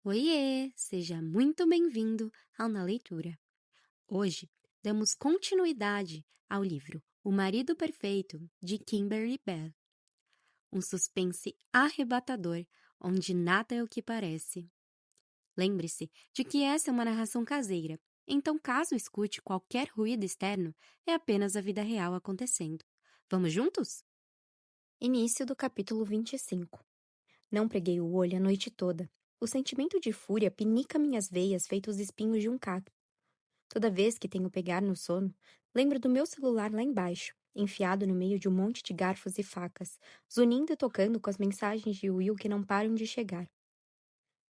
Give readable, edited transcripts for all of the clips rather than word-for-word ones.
Oiê, seja muito bem-vindo ao Na Leitura. Hoje damos continuidade ao livro O Marido Perfeito, de Kimberly Bell. Um suspense arrebatador, onde nada é o que parece. Lembre-se de que essa é uma narração caseira, então caso escute qualquer ruído externo, é apenas a vida real acontecendo. Vamos juntos? Início do capítulo 25. Não preguei o olho a noite toda. O sentimento de fúria pinica minhas veias feito os espinhos de um cacto. Toda vez que tenho pegar no sono, lembro do meu celular lá embaixo, enfiado no meio de um monte de garfos e facas, zunindo e tocando com as mensagens de Will que não param de chegar.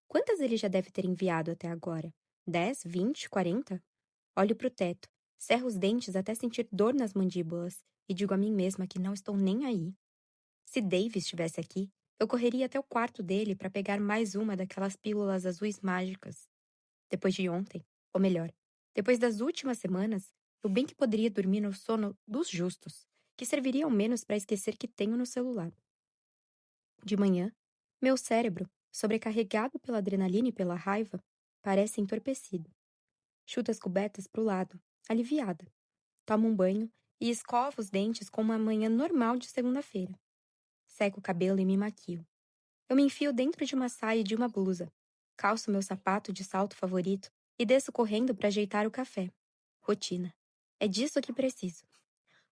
Quantas ele já deve ter enviado até agora? 10, 20, 40? Olho para o teto, cerro os dentes até sentir dor nas mandíbulas e digo a mim mesma que não estou nem aí. Se Dave estivesse aqui, eu correria até o quarto dele para pegar mais uma daquelas pílulas azuis mágicas. Depois de ontem, ou melhor, depois das últimas semanas, eu bem que poderia dormir no sono dos justos, que serviria ao menos para esquecer que tenho no celular. De manhã, meu cérebro, sobrecarregado pela adrenalina e pela raiva, parece entorpecido. Chuto as cobertas para o lado, aliviada. Tomo um banho e escovo os dentes como uma manhã normal de segunda-feira. Seco o cabelo e me maquio. Eu me enfio dentro de uma saia e de uma blusa. Calço meu sapato de salto favorito e desço correndo para ajeitar o café. Rotina. É disso que preciso.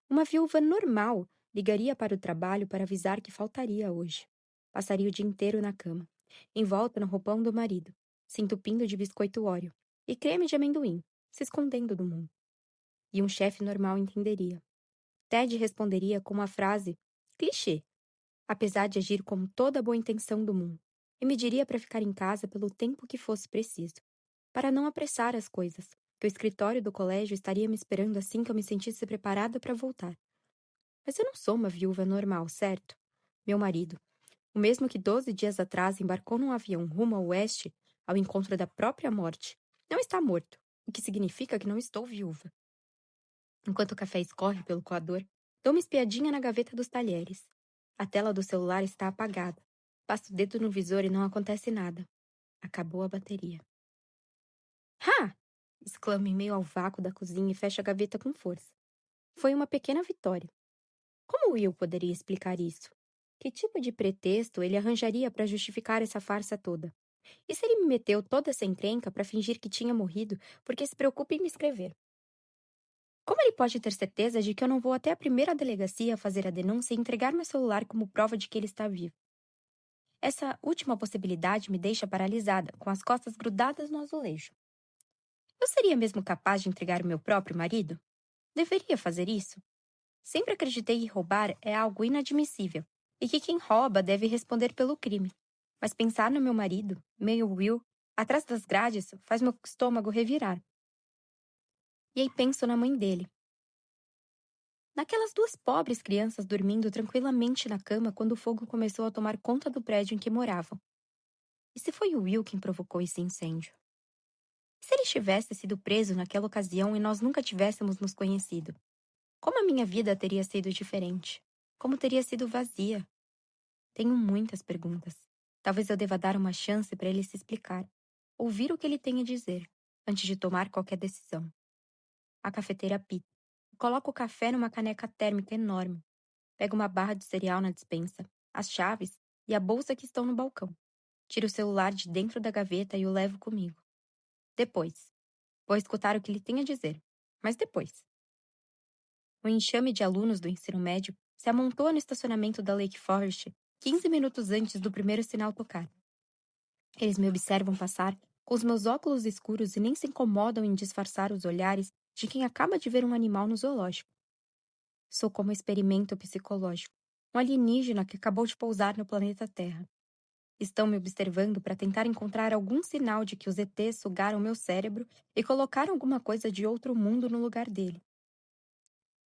Uma viúva normal ligaria para o trabalho para avisar que faltaria hoje. Passaria o dia inteiro na cama, envolta no roupão do marido, se entupindo de biscoito Oreo e creme de amendoim, se escondendo do mundo. E um chefe normal entenderia. Ted responderia com uma frase clichê, apesar de agir com toda a boa intenção do mundo, e me diria para ficar em casa pelo tempo que fosse preciso, para não apressar as coisas, que o escritório do colégio estaria me esperando assim que eu me sentisse preparada para voltar. Mas eu não sou uma viúva normal, certo? Meu marido, o mesmo que 12 dias atrás embarcou num avião rumo ao oeste, ao encontro da própria morte, não está morto, o que significa que não estou viúva. Enquanto o café escorre pelo coador, dou uma espiadinha na gaveta dos talheres. A tela do celular está apagada. Passo o dedo no visor e não acontece nada. Acabou a bateria. Ha! Exclamo em meio ao vácuo da cozinha e fecho a gaveta com força. Foi uma pequena vitória. Como Will poderia explicar isso? Que tipo de pretexto ele arranjaria para justificar essa farsa toda? E se ele me meteu toda essa encrenca para fingir que tinha morrido porque se preocupa em me escrever? Como ele pode ter certeza de que eu não vou até a primeira delegacia fazer a denúncia e entregar meu celular como prova de que ele está vivo? Essa última possibilidade me deixa paralisada, com as costas grudadas no azulejo. Eu seria mesmo capaz de entregar o meu próprio marido? Deveria fazer isso? Sempre acreditei que roubar é algo inadmissível e que quem rouba deve responder pelo crime. Mas pensar no meu marido, meio Will, atrás das grades, faz meu estômago revirar. E aí penso na mãe dele. Naquelas duas pobres crianças dormindo tranquilamente na cama quando o fogo começou a tomar conta do prédio em que moravam. E se foi o Will quem provocou esse incêndio? E se ele tivesse sido preso naquela ocasião e nós nunca tivéssemos nos conhecido? Como a minha vida teria sido diferente? Como teria sido vazia? Tenho muitas perguntas. Talvez eu deva dar uma chance para ele se explicar, ouvir o que ele tem a dizer, antes de tomar qualquer decisão. A cafeteira apita. Coloco o café numa caneca térmica enorme. Pego uma barra de cereal na despensa, as chaves e a bolsa que estão no balcão. Tiro o celular de dentro da gaveta e o levo comigo. Depois. Vou escutar o que ele tem a dizer. Mas depois. O enxame de alunos do ensino médio se amontoa no estacionamento da Lake Forest 15 minutos antes do primeiro sinal tocar. Eles me observam passar com os meus óculos escuros e nem se incomodam em disfarçar os olhares de quem acaba de ver um animal no zoológico. Sou como um experimento psicológico, um alienígena que acabou de pousar no planeta Terra. Estão me observando para tentar encontrar algum sinal de que os ETs sugaram meu cérebro e colocaram alguma coisa de outro mundo no lugar dele.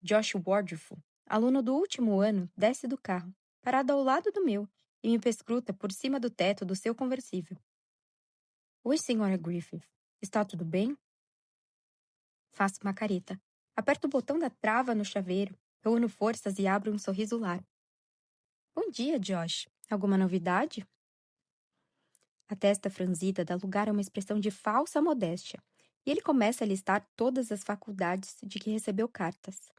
Josh Wardruful, aluno do último ano, desce do carro, parado ao lado do meu, e me perscruta por cima do teto do seu conversível. Oi, senhora Griffith. Está tudo bem? Faço uma careta. Aperto o botão da trava no chaveiro, reúno forças e abro um sorriso largo. Bom dia, Josh. Alguma novidade? A testa franzida dá lugar a uma expressão de falsa modéstia, e ele começa a listar todas as faculdades de que recebeu cartas,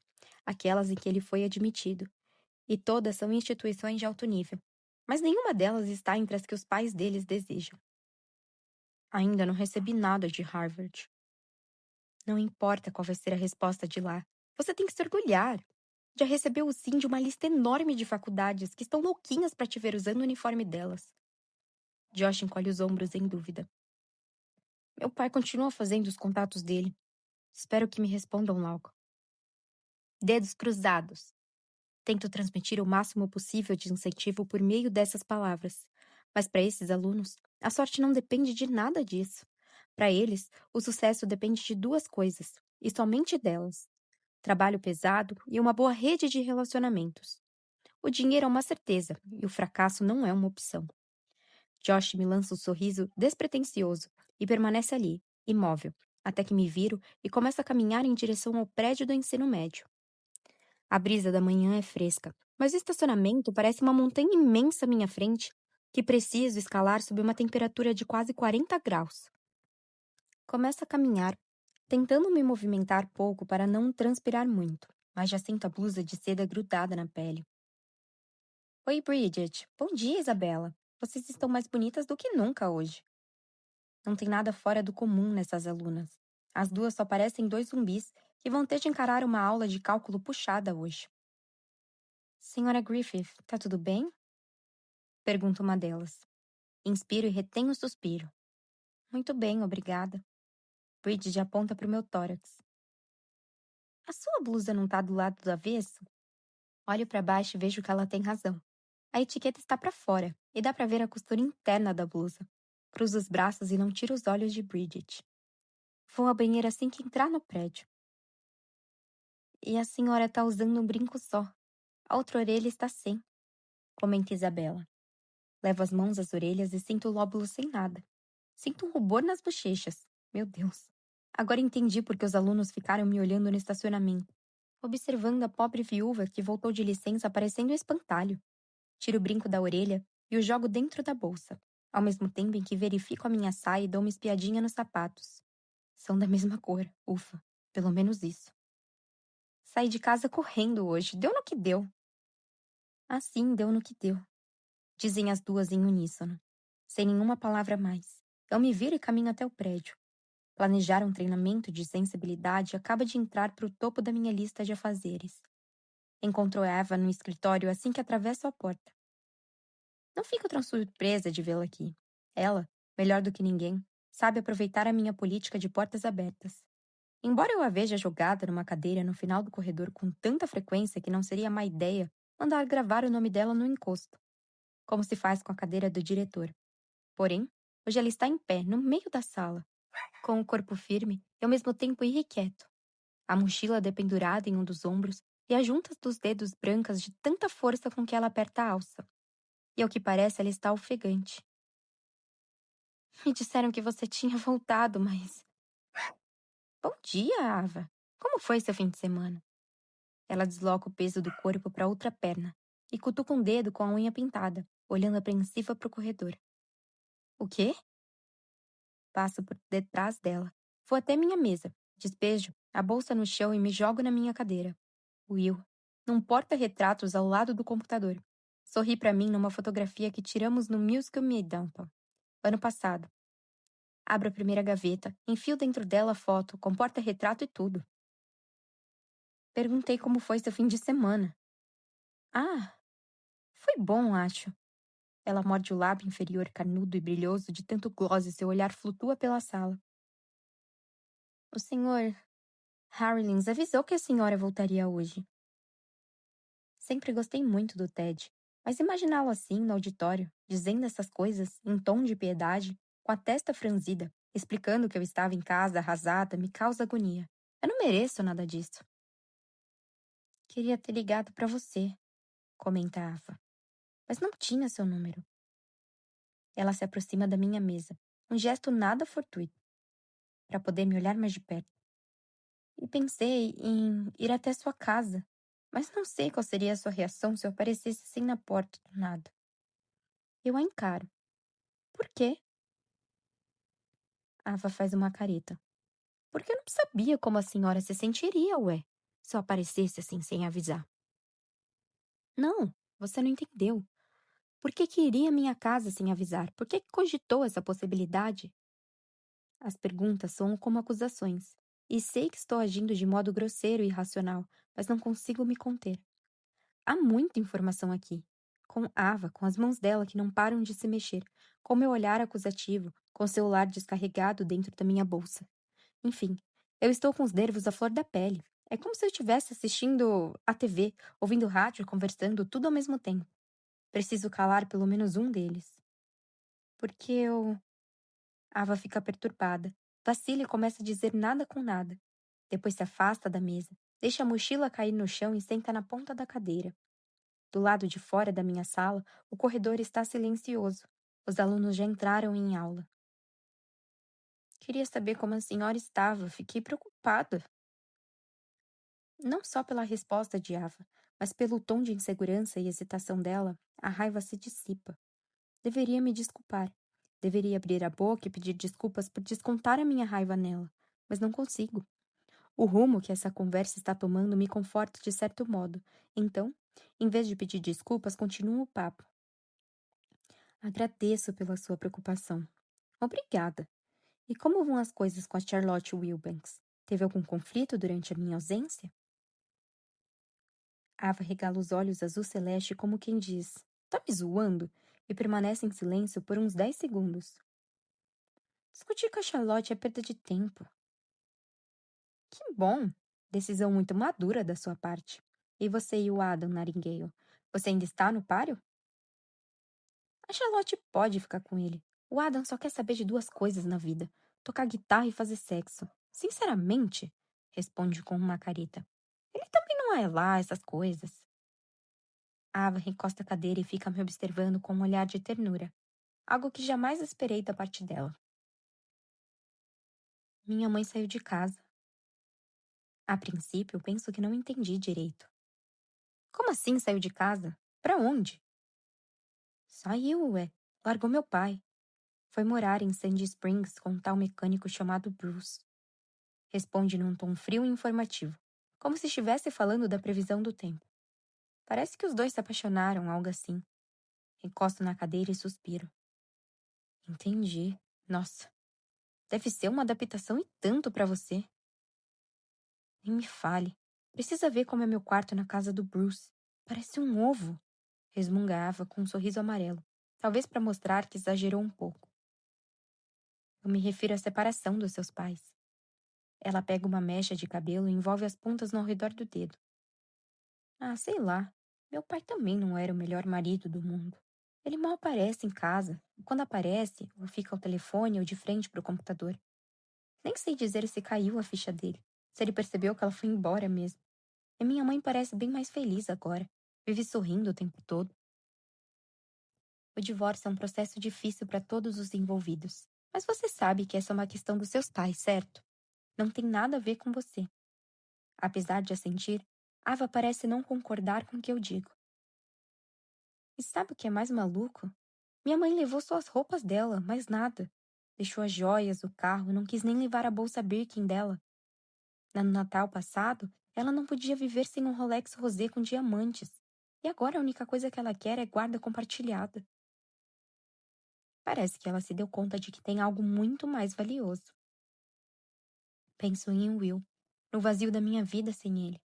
aquelas em que ele foi admitido, e todas são instituições de alto nível, mas nenhuma delas está entre as que os pais deles desejam. Ainda não recebi nada de Harvard. Não importa qual vai ser a resposta de lá. Você tem que se orgulhar. Já recebeu o sim de uma lista enorme de faculdades que estão louquinhas para te ver usando o uniforme delas. Josh encolhe os ombros em dúvida. Meu pai continua fazendo os contatos dele. Espero que me respondam logo. Dedos cruzados. Tento transmitir o máximo possível de incentivo por meio dessas palavras. Mas para esses alunos, a sorte não depende de nada disso. Para eles, o sucesso depende de duas coisas, e somente delas: trabalho pesado e uma boa rede de relacionamentos. O dinheiro é uma certeza, e o fracasso não é uma opção. Josh me lança um sorriso despretensioso e permanece ali, imóvel, até que me viro e começo a caminhar em direção ao prédio do ensino médio. A brisa da manhã é fresca, mas o estacionamento parece uma montanha imensa à minha frente que preciso escalar sob uma temperatura de quase 40 graus. Começo a caminhar, tentando me movimentar pouco para não transpirar muito, mas já sinto a blusa de seda grudada na pele. Oi, Bridget. Bom dia, Isabela. Vocês estão mais bonitas do que nunca hoje. Não tem nada fora do comum nessas alunas. As duas só parecem dois zumbis que vão ter de encarar uma aula de cálculo puxada hoje. Senhora Griffith, tá tudo bem? Pergunta uma delas. Inspiro e retenho o suspiro. Muito bem, obrigada. Bridget aponta para o meu tórax. A sua blusa não tá do lado do avesso? Olho para baixo e vejo que ela tem razão. A etiqueta está para fora e dá para ver a costura interna da blusa. Cruzo os braços e não tiro os olhos de Bridget. Vou à banheira assim que entrar no prédio. E a senhora tá usando um brinco só. A outra orelha está sem, comenta Isabela. Levo as mãos às orelhas e sinto o lóbulo sem nada. Sinto um rubor nas bochechas. Meu Deus. Agora entendi por que os alunos ficaram me olhando no estacionamento, observando a pobre viúva que voltou de licença parecendo um espantalho. Tiro o brinco da orelha e o jogo dentro da bolsa, ao mesmo tempo em que verifico a minha saia e dou uma espiadinha nos sapatos. São da mesma cor, ufa, pelo menos isso. Saí de casa correndo hoje, deu no que deu. Assim, deu no que deu, dizem as duas em uníssono, sem nenhuma palavra mais. Eu me viro e caminho até o prédio. Planejar um treinamento de sensibilidade acaba de entrar para o topo da minha lista de afazeres. Encontro Eva no escritório assim que atravesso a porta. Não fico tão surpresa de vê-la aqui. Ela, melhor do que ninguém, sabe aproveitar a minha política de portas abertas. Embora eu a veja jogada numa cadeira no final do corredor com tanta frequência que não seria má ideia mandar gravar o nome dela no encosto, como se faz com a cadeira do diretor. Porém, hoje ela está em pé, no meio da sala, com o corpo firme e ao mesmo tempo irrequieto, a mochila dependurada em um dos ombros e as juntas dos dedos brancas de tanta força com que ela aperta a alça. E ao que parece, ela está ofegante. Me disseram que você tinha voltado, mas. Bom dia, Ava. Como foi seu fim de semana? Ela desloca o peso do corpo para outra perna e cutuca um dedo com a unha pintada, olhando apreensiva para o corredor. O quê? Passo por detrás dela. Vou até minha mesa, despejo a bolsa no chão e me jogo na minha cadeira. Will, num porta-retratos ao lado do computador. Sorri para mim numa fotografia que tiramos no Musical Downtown, ano passado. Abro a primeira gaveta, enfio dentro dela a foto, com porta-retrato e tudo. Perguntei como foi seu fim de semana. Ah, foi bom, acho. Ela morde o lábio inferior carnudo e brilhoso de tanto gloss e seu olhar flutua pela sala. O senhor Harlins avisou que a senhora voltaria hoje. Sempre gostei muito do Ted, mas imaginá-lo assim no auditório, dizendo essas coisas em tom de piedade, com a testa franzida, explicando que eu estava em casa arrasada, me causa agonia. Eu não mereço nada disso. Queria ter ligado para você, comenta a Ava, mas não tinha seu número. Ela se aproxima da minha mesa, um gesto nada fortuito, para poder me olhar mais de perto. E pensei em ir até sua casa, mas não sei qual seria a sua reação se eu aparecesse assim na porta do nada. Eu a encaro. Por quê? Ava faz uma careta. Porque eu não sabia como a senhora se sentiria, ué, se eu aparecesse assim sem avisar. Não, você não entendeu. Por que que iria à minha casa sem avisar? Por que que cogitou essa possibilidade? As perguntas soam como acusações. E sei que estou agindo de modo grosseiro e irracional, mas não consigo me conter. Há muita informação aqui. Com Ava, com as mãos dela que não param de se mexer, com meu olhar acusativo, com o celular descarregado dentro da minha bolsa. Enfim, eu estou com os nervos à flor da pele. É como se eu estivesse assistindo a TV, ouvindo rádio e conversando tudo ao mesmo tempo. Preciso calar pelo menos um deles. Porque eu. Ava fica perturbada. Vacila e começa a dizer nada com nada. Depois se afasta da mesa, deixa a mochila cair no chão e senta na ponta da cadeira. Do lado de fora da minha sala, o corredor está silencioso. Os alunos já entraram em aula. Queria saber como a senhora estava. Fiquei preocupada. Não só pela resposta de Ava, mas pelo tom de insegurança e hesitação dela, a raiva se dissipa. Deveria me desculpar. Deveria abrir a boca e pedir desculpas por descontar a minha raiva nela, mas não consigo. O rumo que essa conversa está tomando me conforta de certo modo. Então, em vez de pedir desculpas, continuo o papo. Agradeço pela sua preocupação. Obrigada. E como vão as coisas com a Charlotte Wilbanks? Teve algum conflito durante a minha ausência? Ava regala os olhos azul celeste como quem diz: Tá me zoando? E permanece em silêncio por uns 10 segundos. Discutir com a Charlotte é perda de tempo. Que bom! Decisão muito madura da sua parte. E você e o Adam Nightingale? Você ainda está no páreo? A Charlotte pode ficar com ele. O Adam só quer saber de duas coisas na vida: tocar guitarra e fazer sexo. Sinceramente, responde com uma careta. Ele também não é lá essas coisas. Ava encosta a cadeira e fica me observando com um olhar de ternura, algo que jamais esperei da parte dela. Minha mãe saiu de casa. A princípio, penso que não entendi direito. Como assim saiu de casa? Pra onde? Saiu, ué. Largou meu pai. Foi morar em Sandy Springs com um tal mecânico chamado Bruce. Responde num tom frio e informativo, como se estivesse falando da previsão do tempo. Parece que os dois se apaixonaram, algo assim. Encosto na cadeira e suspiro. Entendi. Nossa, deve ser uma adaptação e tanto pra você. Nem me fale. Precisa ver como é meu quarto na casa do Bruce. Parece um ovo. Resmungava com um sorriso amarelo, talvez para mostrar que exagerou um pouco. Eu me refiro à separação dos seus pais. Ela pega uma mecha de cabelo e envolve as pontas no redor do dedo. Ah, sei lá. Meu pai também não era o melhor marido do mundo. Ele mal aparece em casa, e quando aparece, ou fica ao telefone ou de frente para o computador. Nem sei dizer se caiu a ficha dele, se ele percebeu que ela foi embora mesmo. E minha mãe parece bem mais feliz agora. Vive sorrindo o tempo todo. O divórcio é um processo difícil para todos os envolvidos. Mas você sabe que essa é uma questão dos seus pais, certo? Não tem nada a ver com você. Apesar de assentir, Ava parece não concordar com o que eu digo. E sabe o que é mais maluco? Minha mãe levou só as roupas dela, mais nada. Deixou as joias, o carro, não quis nem levar a bolsa Birkin dela. No Natal passado, ela não podia viver sem um Rolex rosé com diamantes. E agora a única coisa que ela quer é guarda compartilhada. Parece que ela se deu conta de que tem algo muito mais valioso. Penso em Will, no vazio da minha vida sem ele,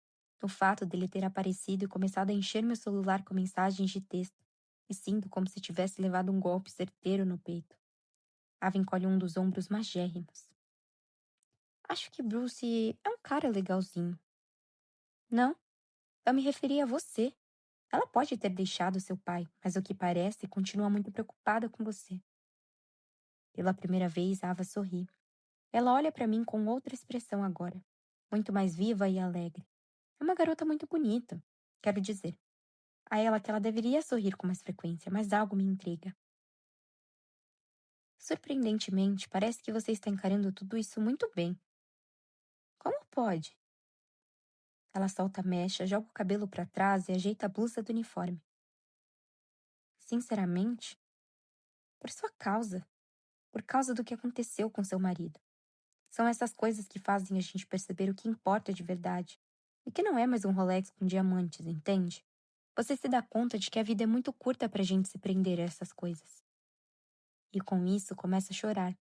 no fato dele ter aparecido e começado a encher meu celular com mensagens de texto, e sinto como se tivesse levado um golpe certeiro no peito. Ava encolhe um dos ombros magérrimos. Acho que Bruce é um cara legalzinho. Não, eu me referia a você. Ela pode ter deixado seu pai, mas o que parece continua muito preocupada com você. Pela primeira vez, Ava sorri. Ela olha para mim com outra expressão agora, muito mais viva e alegre. É uma garota muito bonita, quero dizer. A ela que ela deveria sorrir com mais frequência, mas algo me intriga. Surpreendentemente, parece que você está encarando tudo isso muito bem. Como pode? Ela solta a mecha, joga o cabelo para trás e ajeita a blusa do uniforme. Sinceramente, por sua causa. por causa do que aconteceu com seu marido. São essas coisas que fazem a gente perceber o que importa de verdade. E que não é mais um Rolex com diamantes, entende? Você se dá conta de que a vida é muito curta pra gente se prender a essas coisas. E com isso começa a chorar.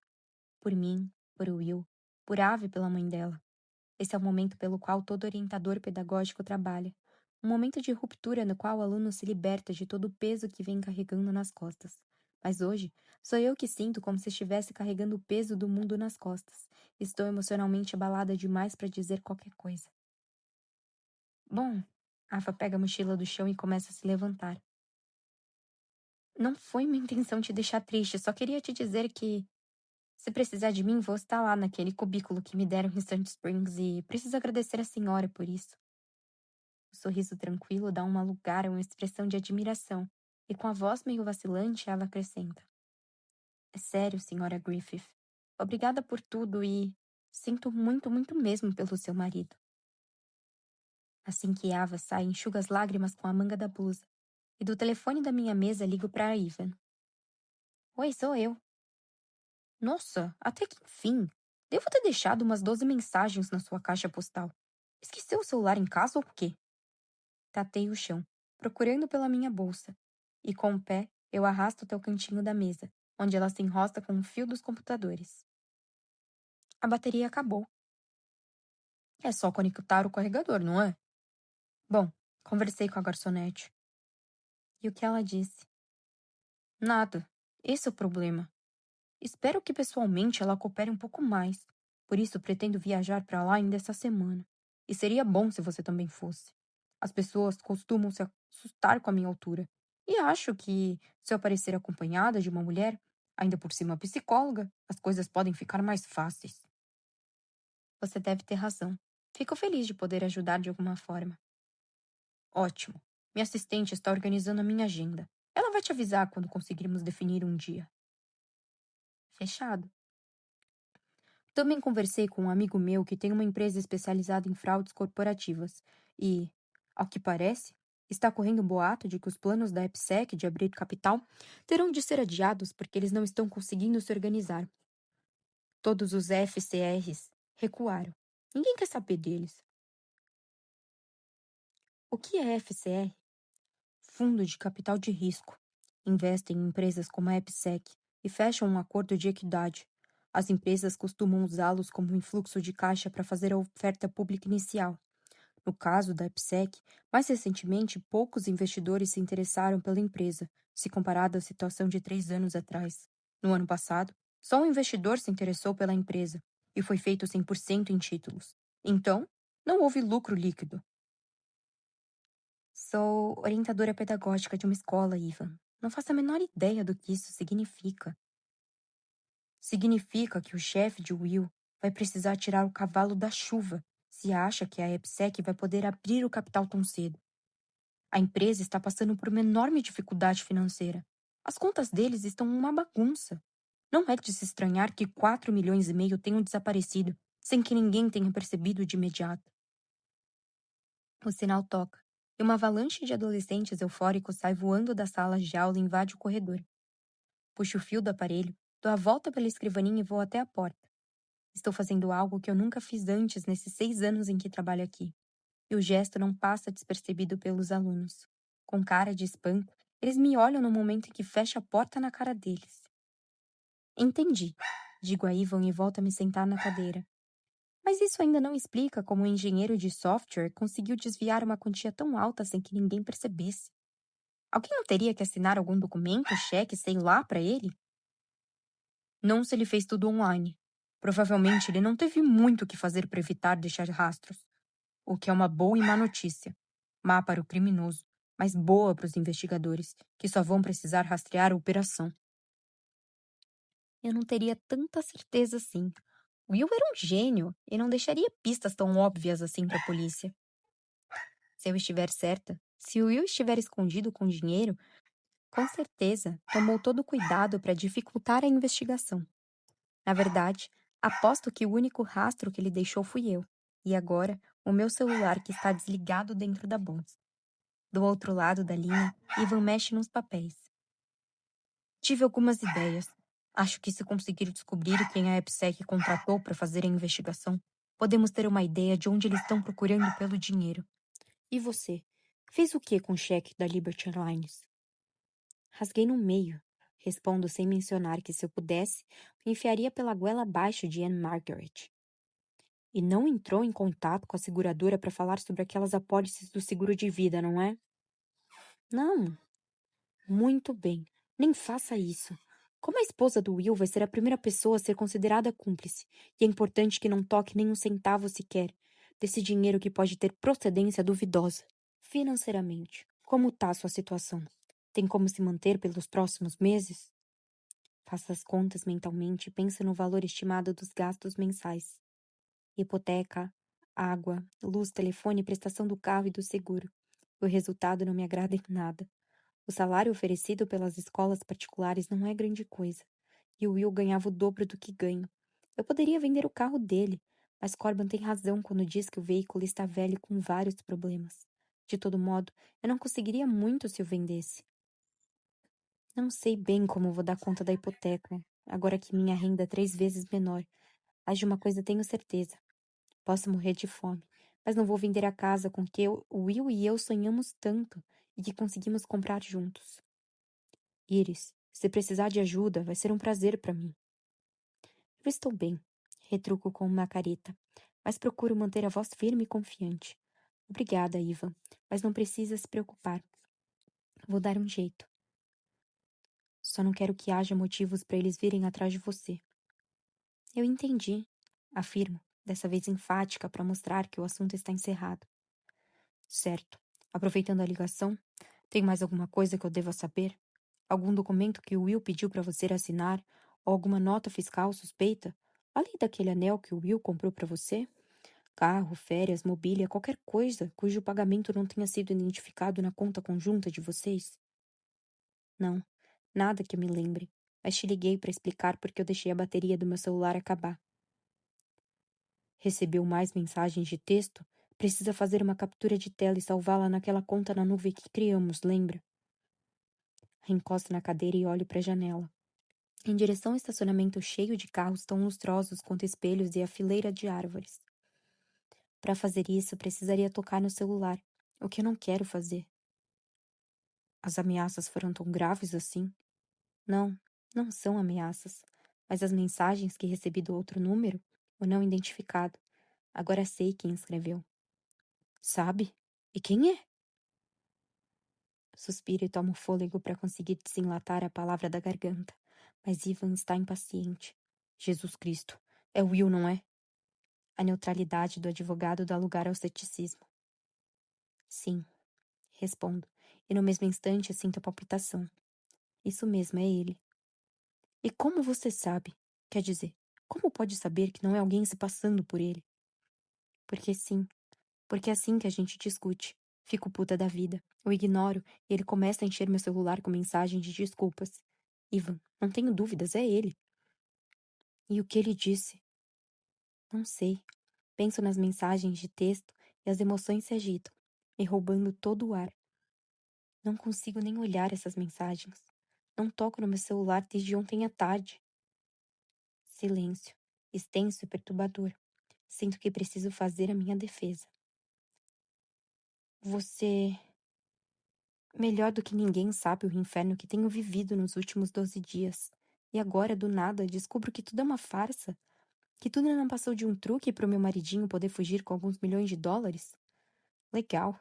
Por mim, por Will, por Ave pela mãe dela. Esse é o momento pelo qual todo orientador pedagógico trabalha. Um momento de ruptura no qual o aluno se liberta de todo o peso que vem carregando nas costas. Mas hoje, sou eu que sinto como se estivesse carregando o peso do mundo nas costas. Estou emocionalmente abalada demais para dizer qualquer coisa. Bom, Ava pega a mochila do chão e começa a se levantar. Não foi minha intenção te deixar triste, só queria te dizer que, se precisar de mim, vou estar lá naquele cubículo que me deram em Sand Springs e preciso agradecer a senhora por isso. O sorriso tranquilo dá um lugar a uma expressão de admiração, e com a voz meio vacilante, ela acrescenta: É sério, senhora Griffith. Obrigada por tudo e sinto muito, muito mesmo pelo seu marido. Assim que Ava sai, enxuga as lágrimas com a manga da blusa, e do telefone da minha mesa ligo para Ivan. Oi, sou eu. Nossa, até que enfim. Devo ter deixado umas 12 mensagens na sua caixa postal. Esqueceu o celular em casa ou o quê? Tatei o chão, procurando pela minha bolsa, e com o pé eu arrasto até o cantinho da mesa, onde ela se enrosca com o fio dos computadores. A bateria acabou. É só conectar o carregador, não é? Bom, conversei com a garçonete. E o que ela disse? Nada. Esse é o problema. Espero que pessoalmente ela coopere um pouco mais. Por isso pretendo viajar para lá ainda essa semana. E seria bom se você também fosse. As pessoas costumam se assustar com a minha altura. E acho que, se eu aparecer acompanhada de uma mulher, ainda por cima psicóloga, as coisas podem ficar mais fáceis. Você deve ter razão. Fico feliz de poder ajudar de alguma forma. Ótimo. Minha assistente está organizando a minha agenda. Ela vai te avisar quando conseguirmos definir um dia. Fechado. Também conversei com um amigo meu que tem uma empresa especializada em fraudes corporativas e, ao que parece, está correndo um boato de que os planos da EPSEC de abrir capital terão de ser adiados porque eles não estão conseguindo se organizar. Todos os FCRs recuaram. Ninguém quer saber deles. O que é FCR? Fundo de Capital de Risco. Investem em empresas como a EPSEC e fecham um acordo de equidade. As empresas costumam usá-los como um influxo de caixa para fazer a oferta pública inicial. No caso da EPSEC, mais recentemente, poucos investidores se interessaram pela empresa, se comparado à situação de 3 anos atrás. No ano passado, só um investidor se interessou pela empresa, e foi feito 100% em títulos. Então, não houve lucro líquido. Sou orientadora pedagógica de uma escola, Ivan. Não faço a menor ideia do que isso significa. Significa que o chefe de Will vai precisar tirar o cavalo da chuva se acha que a EPSEC vai poder abrir o capital tão cedo. A empresa está passando por uma enorme dificuldade financeira. As contas deles estão uma bagunça. Não é de se estranhar que 4,5 milhões tenham desaparecido, sem que ninguém tenha percebido de imediato. O sinal toca, e uma avalanche de adolescentes eufóricos sai voando das salas de aula e invade o corredor. Puxo o fio do aparelho, dou a volta pela escrivaninha e vou até a porta. Estou fazendo algo que eu nunca fiz antes nesses 6 anos em que trabalho aqui. E o gesto não passa despercebido pelos alunos. Com cara de espanto, eles me olham no momento em que fecho a porta na cara deles. Entendi, digo a Ivan e volto a me sentar na cadeira. Mas isso ainda não explica como um engenheiro de software conseguiu desviar uma quantia tão alta sem que ninguém percebesse. Alguém não teria que assinar algum documento, cheque, sei lá, para ele? Não se ele fez tudo online. Provavelmente ele não teve muito o que fazer para evitar deixar rastros. O que é uma boa e má notícia. Má para o criminoso, mas boa para os investigadores, que só vão precisar rastrear a operação. Eu não teria tanta certeza assim. Will era um gênio e não deixaria pistas tão óbvias assim para a polícia. Se eu estiver certa, se o Will estiver escondido com dinheiro, com certeza tomou todo o cuidado para dificultar a investigação. Na verdade, aposto que o único rastro que ele deixou fui eu. E agora, o meu celular que está desligado dentro da bolsa. Do outro lado da linha, Ivan mexe nos papéis. Tive algumas ideias. Acho que se conseguir descobrir quem a EPSEC contratou para fazer a investigação, podemos ter uma ideia de onde eles estão procurando pelo dinheiro. E você? Fez o que com o cheque da Liberty Airlines? Rasguei no meio. Respondo sem mencionar que, se eu pudesse, me enfiaria pela goela abaixo de Anne Margaret. E não entrou em contato com a seguradora para falar sobre aquelas apólices do seguro de vida, não é? Não. Muito bem. Nem faça isso. Como a esposa do Will vai ser a primeira pessoa a ser considerada cúmplice, e é importante que não toque nem um centavo sequer desse dinheiro que pode ter procedência duvidosa. Financeiramente, como está a sua situação? Tem como se manter pelos próximos meses? Faça as contas mentalmente e pense no valor estimado dos gastos mensais. Hipoteca, água, luz, telefone, prestação do carro e do seguro. O resultado não me agrada em nada. O salário oferecido pelas escolas particulares não é grande coisa, e o Will ganhava o dobro do que ganho. Eu poderia vender o carro dele, mas Corbin tem razão quando diz que o veículo está velho e com vários problemas. De todo modo, eu não conseguiria muito se o vendesse. Não sei bem como vou dar conta da hipoteca, agora que minha renda é 3 vezes menor. Mas de uma coisa tenho certeza: posso morrer de fome, mas não vou vender a casa com que o Will e eu sonhamos tanto e que conseguimos comprar juntos. Iris, se precisar de ajuda, vai ser um prazer para mim. Eu estou bem, retruco com uma careta, mas procuro manter a voz firme e confiante. Obrigada, Ivan, mas não precisa se preocupar. Vou dar um jeito. Só não quero que haja motivos para eles virem atrás de você. Eu entendi, afirmo, dessa vez enfática para mostrar que o assunto está encerrado. Certo. Aproveitando a ligação, tem mais alguma coisa que eu deva saber? Algum documento que o Will pediu para você assinar? Ou alguma nota fiscal suspeita? Além daquele anel que o Will comprou para você? Carro, férias, mobília, qualquer coisa cujo pagamento não tenha sido identificado na conta conjunta de vocês? Não, nada que eu me lembre. Mas te liguei para explicar porque eu deixei a bateria do meu celular acabar. Recebeu mais mensagens de texto? Precisa fazer uma captura de tela e salvá-la naquela conta na nuvem que criamos, lembra? Encosto na cadeira e olho para a janela. Em direção ao estacionamento cheio de carros tão lustrosos quanto espelhos e a fileira de árvores. Para fazer isso, precisaria tocar no celular, o que eu não quero fazer. As ameaças foram tão graves assim? Não, não são ameaças, mas as mensagens que recebi do outro número, o não identificado. Agora sei quem escreveu. Sabe? E quem é? Suspiro e tomo fôlego para conseguir desenlatar a palavra da garganta. Mas Ivan está impaciente. Jesus Cristo. É Will, não é? A neutralidade do advogado dá lugar ao ceticismo. Sim, respondo, e no mesmo instante sinto a palpitação. Isso mesmo, é ele. E como você sabe? Quer dizer, como pode saber que não é alguém se passando por ele? Porque sim, porque é assim que a gente discute. Fico puta da vida. O ignoro e ele começa a encher meu celular com mensagens de desculpas. Ivan, não tenho dúvidas, é ele. E o que ele disse? Não sei. Penso nas mensagens de texto e as emoções se agitam, me roubando todo o ar. Não consigo nem olhar essas mensagens. Não toco no meu celular desde ontem à tarde. Silêncio, extenso e perturbador. Sinto que preciso fazer a minha defesa. Você, melhor do que ninguém, sabe o inferno que tenho vivido nos últimos 12 dias. E agora, do nada, descubro que tudo é uma farsa. Que tudo não passou de um truque para o meu maridinho poder fugir com alguns milhões de dólares. Legal.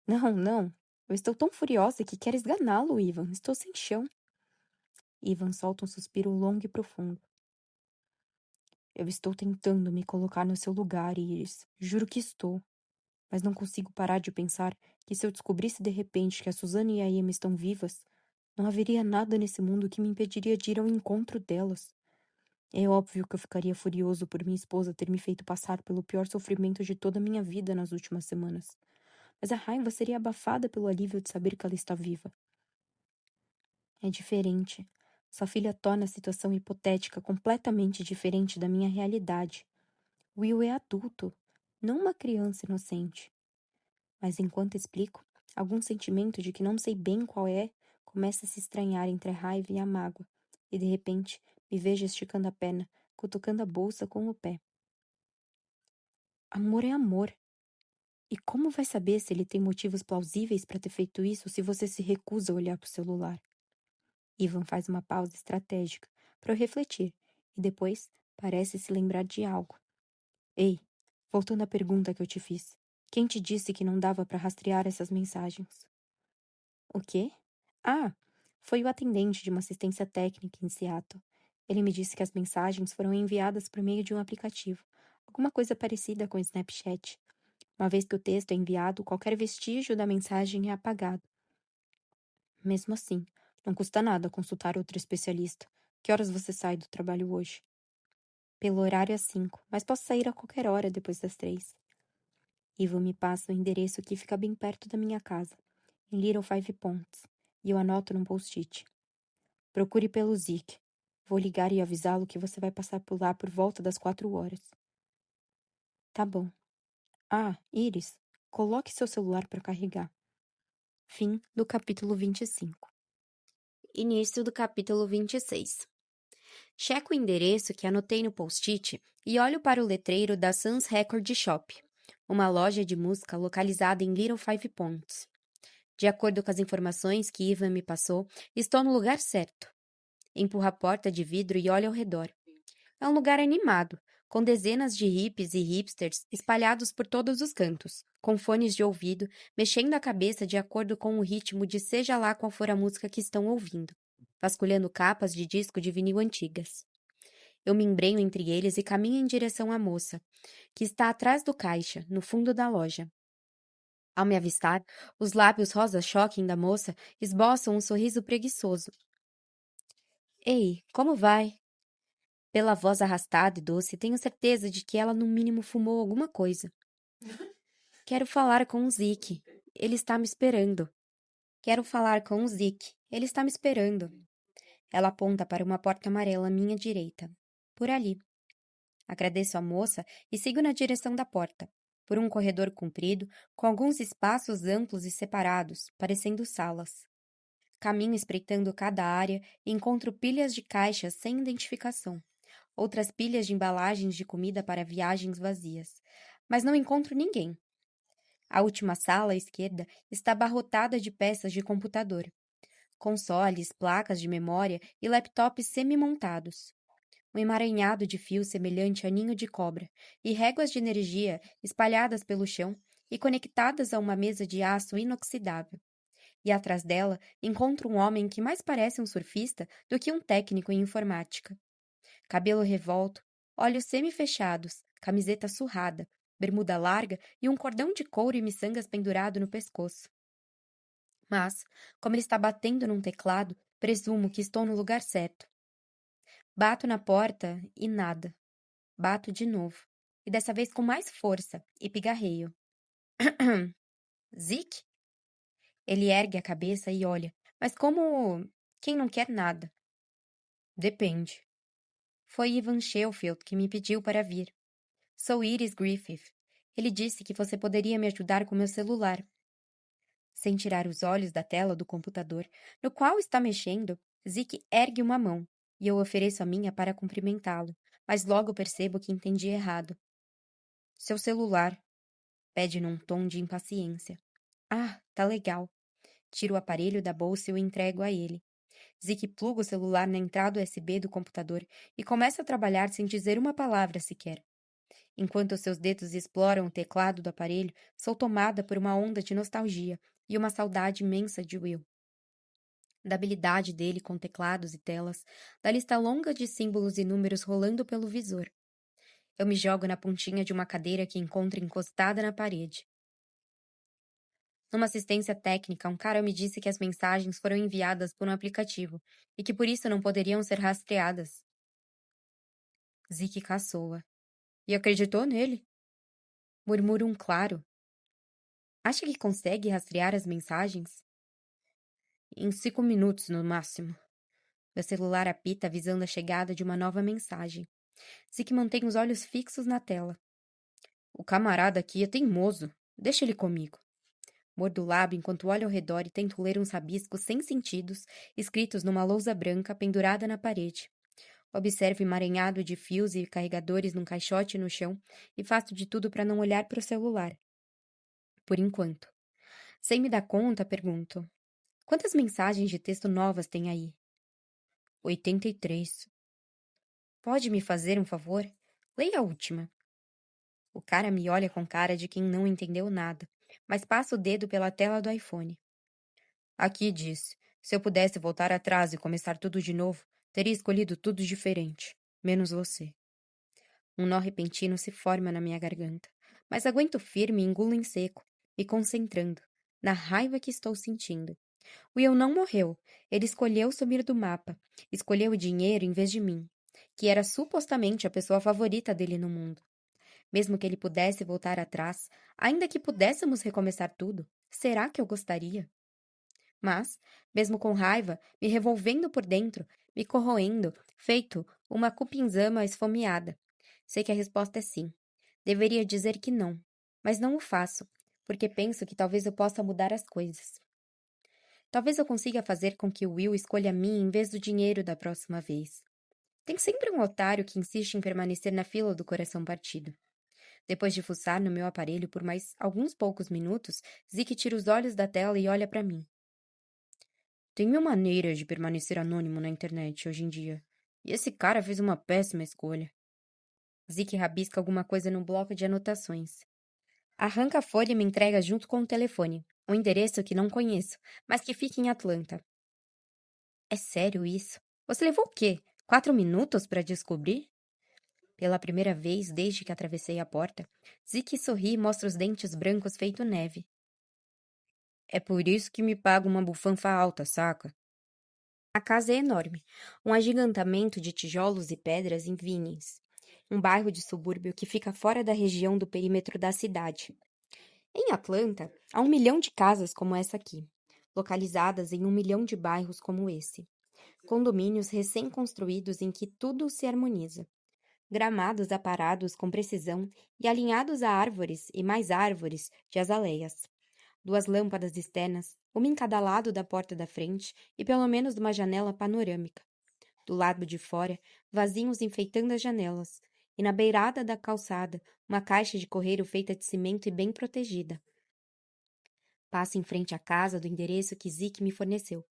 Não, não. Eu estou tão furiosa que quero esganá-lo, Ivan. Estou sem chão. Ivan solta um suspiro longo e profundo. Eu estou tentando me colocar no seu lugar, Iris. Juro que estou. Mas não consigo parar de pensar que, se eu descobrisse de repente que a Suzane e a Emma estão vivas, não haveria nada nesse mundo que me impediria de ir ao encontro delas. É óbvio que eu ficaria furioso por minha esposa ter me feito passar pelo pior sofrimento de toda a minha vida nas últimas semanas. Mas a raiva seria abafada pelo alívio de saber que ela está viva. É diferente. Sua filha torna a situação hipotética completamente diferente da minha realidade. Will é adulto, não uma criança inocente. Mas enquanto explico, algum sentimento de que não sei bem qual é começa a se estranhar entre a raiva e a mágoa, e de repente me vejo esticando a perna, cutucando a bolsa com o pé. Amor é amor. E como vai saber se ele tem motivos plausíveis para ter feito isso se você se recusa a olhar para o celular? Ivan faz uma pausa estratégica para eu refletir e depois parece se lembrar de algo. Ei, voltando à pergunta que eu te fiz. Quem te disse que não dava para rastrear essas mensagens? O quê? Ah, foi o atendente de uma assistência técnica em Seattle. Ele me disse que as mensagens foram enviadas por meio de um aplicativo, alguma coisa parecida com o Snapchat. Uma vez que o texto é enviado, qualquer vestígio da mensagem é apagado. Mesmo assim, não custa nada consultar outro especialista. Que horas você sai do trabalho hoje? Pelo horário às 5, mas posso sair a qualquer hora depois das 3. Ivo me passa o endereço que fica bem perto da minha casa, em Little Five Ponds, e eu anoto num post-it. Procure pelo Zeke. Vou ligar e avisá-lo que você vai passar por lá por volta das 4 horas. Tá bom. Ah, Iris, coloque seu celular para carregar. Fim do capítulo 25. Início do capítulo 26. Checo o endereço que anotei no post-it e olho para o letreiro da Suns Record Shop, uma loja de música localizada em Little Five Ponds. De acordo com as informações que Ivan me passou, estou no lugar certo. Empurro a porta de vidro e olho ao redor. É um lugar animado, com dezenas de hippies e hipsters espalhados por todos os cantos, com fones de ouvido, mexendo a cabeça de acordo com o ritmo de seja lá qual for a música que estão ouvindo, vasculhando capas de disco de vinil antigas. Eu me embrenho entre eles e caminho em direção à moça, que está atrás do caixa, no fundo da loja. Ao me avistar, os lábios rosa-choque da moça esboçam um sorriso preguiçoso. Ei, como vai? Pela voz arrastada e doce, tenho certeza de que ela no mínimo fumou alguma coisa. Quero falar com o Zeke. Ele está me esperando. Quero falar com o Zeke. Ele está me esperando. Ela aponta para uma porta amarela à minha direita. Por ali. Agradeço à moça e sigo na direção da porta, por um corredor comprido, com alguns espaços amplos e separados, parecendo salas. Caminho espreitando cada área e encontro pilhas de caixas sem identificação, outras pilhas de embalagens de comida para viagens vazias, mas não encontro ninguém. A última sala à esquerda está abarrotada de peças de computador, consoles, placas de memória e laptops semi-montados. Um emaranhado de fios semelhante a ninho de cobra e réguas de energia espalhadas pelo chão e conectadas a uma mesa de aço inoxidável. E atrás dela encontro um homem que mais parece um surfista do que um técnico em informática. Cabelo revolto, olhos semi-fechados, camiseta surrada, bermuda larga e um cordão de couro e miçangas pendurado no pescoço. Mas, como ele está batendo num teclado, presumo que estou no lugar certo. Bato na porta e nada. Bato de novo, e dessa vez com mais força, e pigarreio. Zeke? Ele ergue a cabeça e olha, mas como quem não quer nada. Depende. Foi Ivan Schofield que me pediu para vir. Sou Iris Griffith. Ele disse que você poderia me ajudar com meu celular. Sem tirar os olhos da tela do computador, no qual está mexendo, Zeke ergue uma mão, e eu ofereço a minha para cumprimentá-lo, mas logo percebo que entendi errado. Seu celular, pede num tom de impaciência. Ah, tá legal. Tiro o aparelho da bolsa e o entrego a ele. Zeke pluga o celular na entrada USB do computador e começa a trabalhar sem dizer uma palavra sequer. Enquanto seus dedos exploram o teclado do aparelho, sou tomada por uma onda de nostalgia e uma saudade imensa de Will. Da habilidade dele com teclados e telas, da lista longa de símbolos e números rolando pelo visor. Eu me jogo na pontinha de uma cadeira que encontro encostada na parede. Numa assistência técnica, um cara me disse que as mensagens foram enviadas por um aplicativo e que por isso não poderiam ser rastreadas. Zeke caçoa. E acreditou nele? Murmura um claro. Acha que consegue rastrear as mensagens? Em 5 minutos, no máximo. Meu celular apita avisando a chegada de uma nova mensagem. Zeke mantém os olhos fixos na tela. O camarada aqui é teimoso. Deixa ele comigo. Mordo o lábio enquanto olho ao redor e tento ler uns rabiscos sem sentidos, escritos numa lousa branca pendurada na parede. Observo o emaranhado de fios e carregadores num caixote no chão e faço de tudo para não olhar para o celular. Por enquanto. Sem me dar conta, pergunto: quantas mensagens de texto novas tem aí? 83. Pode me fazer um favor? Leia a última. O cara me olha com cara de quem não entendeu nada, mas passa o dedo pela tela do iPhone. Aqui diz: se eu pudesse voltar atrás e começar tudo de novo, teria escolhido tudo diferente, menos você. Um nó repentino se forma na minha garganta, mas aguento firme e engulo em seco, me concentrando, na raiva que estou sentindo. Will não morreu, ele escolheu sumir do mapa, escolheu o dinheiro em vez de mim, que era supostamente a pessoa favorita dele no mundo. Mesmo que ele pudesse voltar atrás, ainda que pudéssemos recomeçar tudo, será que eu gostaria? Mas, mesmo com raiva, me revolvendo por dentro, me corroendo, feito uma cupinzama esfomeada. Sei que a resposta é sim. Deveria dizer que não, mas não o faço, porque penso que talvez eu possa mudar as coisas. Talvez eu consiga fazer com que o Will escolha mim em vez do dinheiro da próxima vez. Tem sempre um otário que insiste em permanecer na fila do coração partido. Depois de fuçar no meu aparelho por mais alguns poucos minutos, Zeke tira os olhos da tela e olha para mim. Tem mil maneiras de permanecer anônimo na internet hoje em dia. E esse cara fez uma péssima escolha. Zeke rabisca alguma coisa no bloco de anotações. Arranca a folha e me entrega junto com o telefone. Um endereço que não conheço, mas que fica em Atlanta. É sério isso? Você levou o quê? 4 minutos para descobrir? Pela primeira vez desde que atravessei a porta, Zeke sorri e mostra os dentes brancos feito neve. É por isso que me paga uma bufanfa alta, saca? A casa é enorme, um agigantamento de tijolos e pedras em Vinings, um bairro de subúrbio que fica fora da região do perímetro da cidade. Em Atlanta, há 1 milhão de casas como essa aqui, localizadas em 1 milhão de bairros como esse. Condomínios recém-construídos em que tudo se harmoniza. Gramados aparados com precisão e alinhados a árvores e mais árvores de azaleias. 2 lâmpadas externas, uma em cada lado da porta da frente e pelo menos uma janela panorâmica. Do lado de fora, vasinhos enfeitando as janelas, e na beirada da calçada, uma caixa de correio feita de cimento e bem protegida. Passo em frente à casa do endereço que Zeke me forneceu,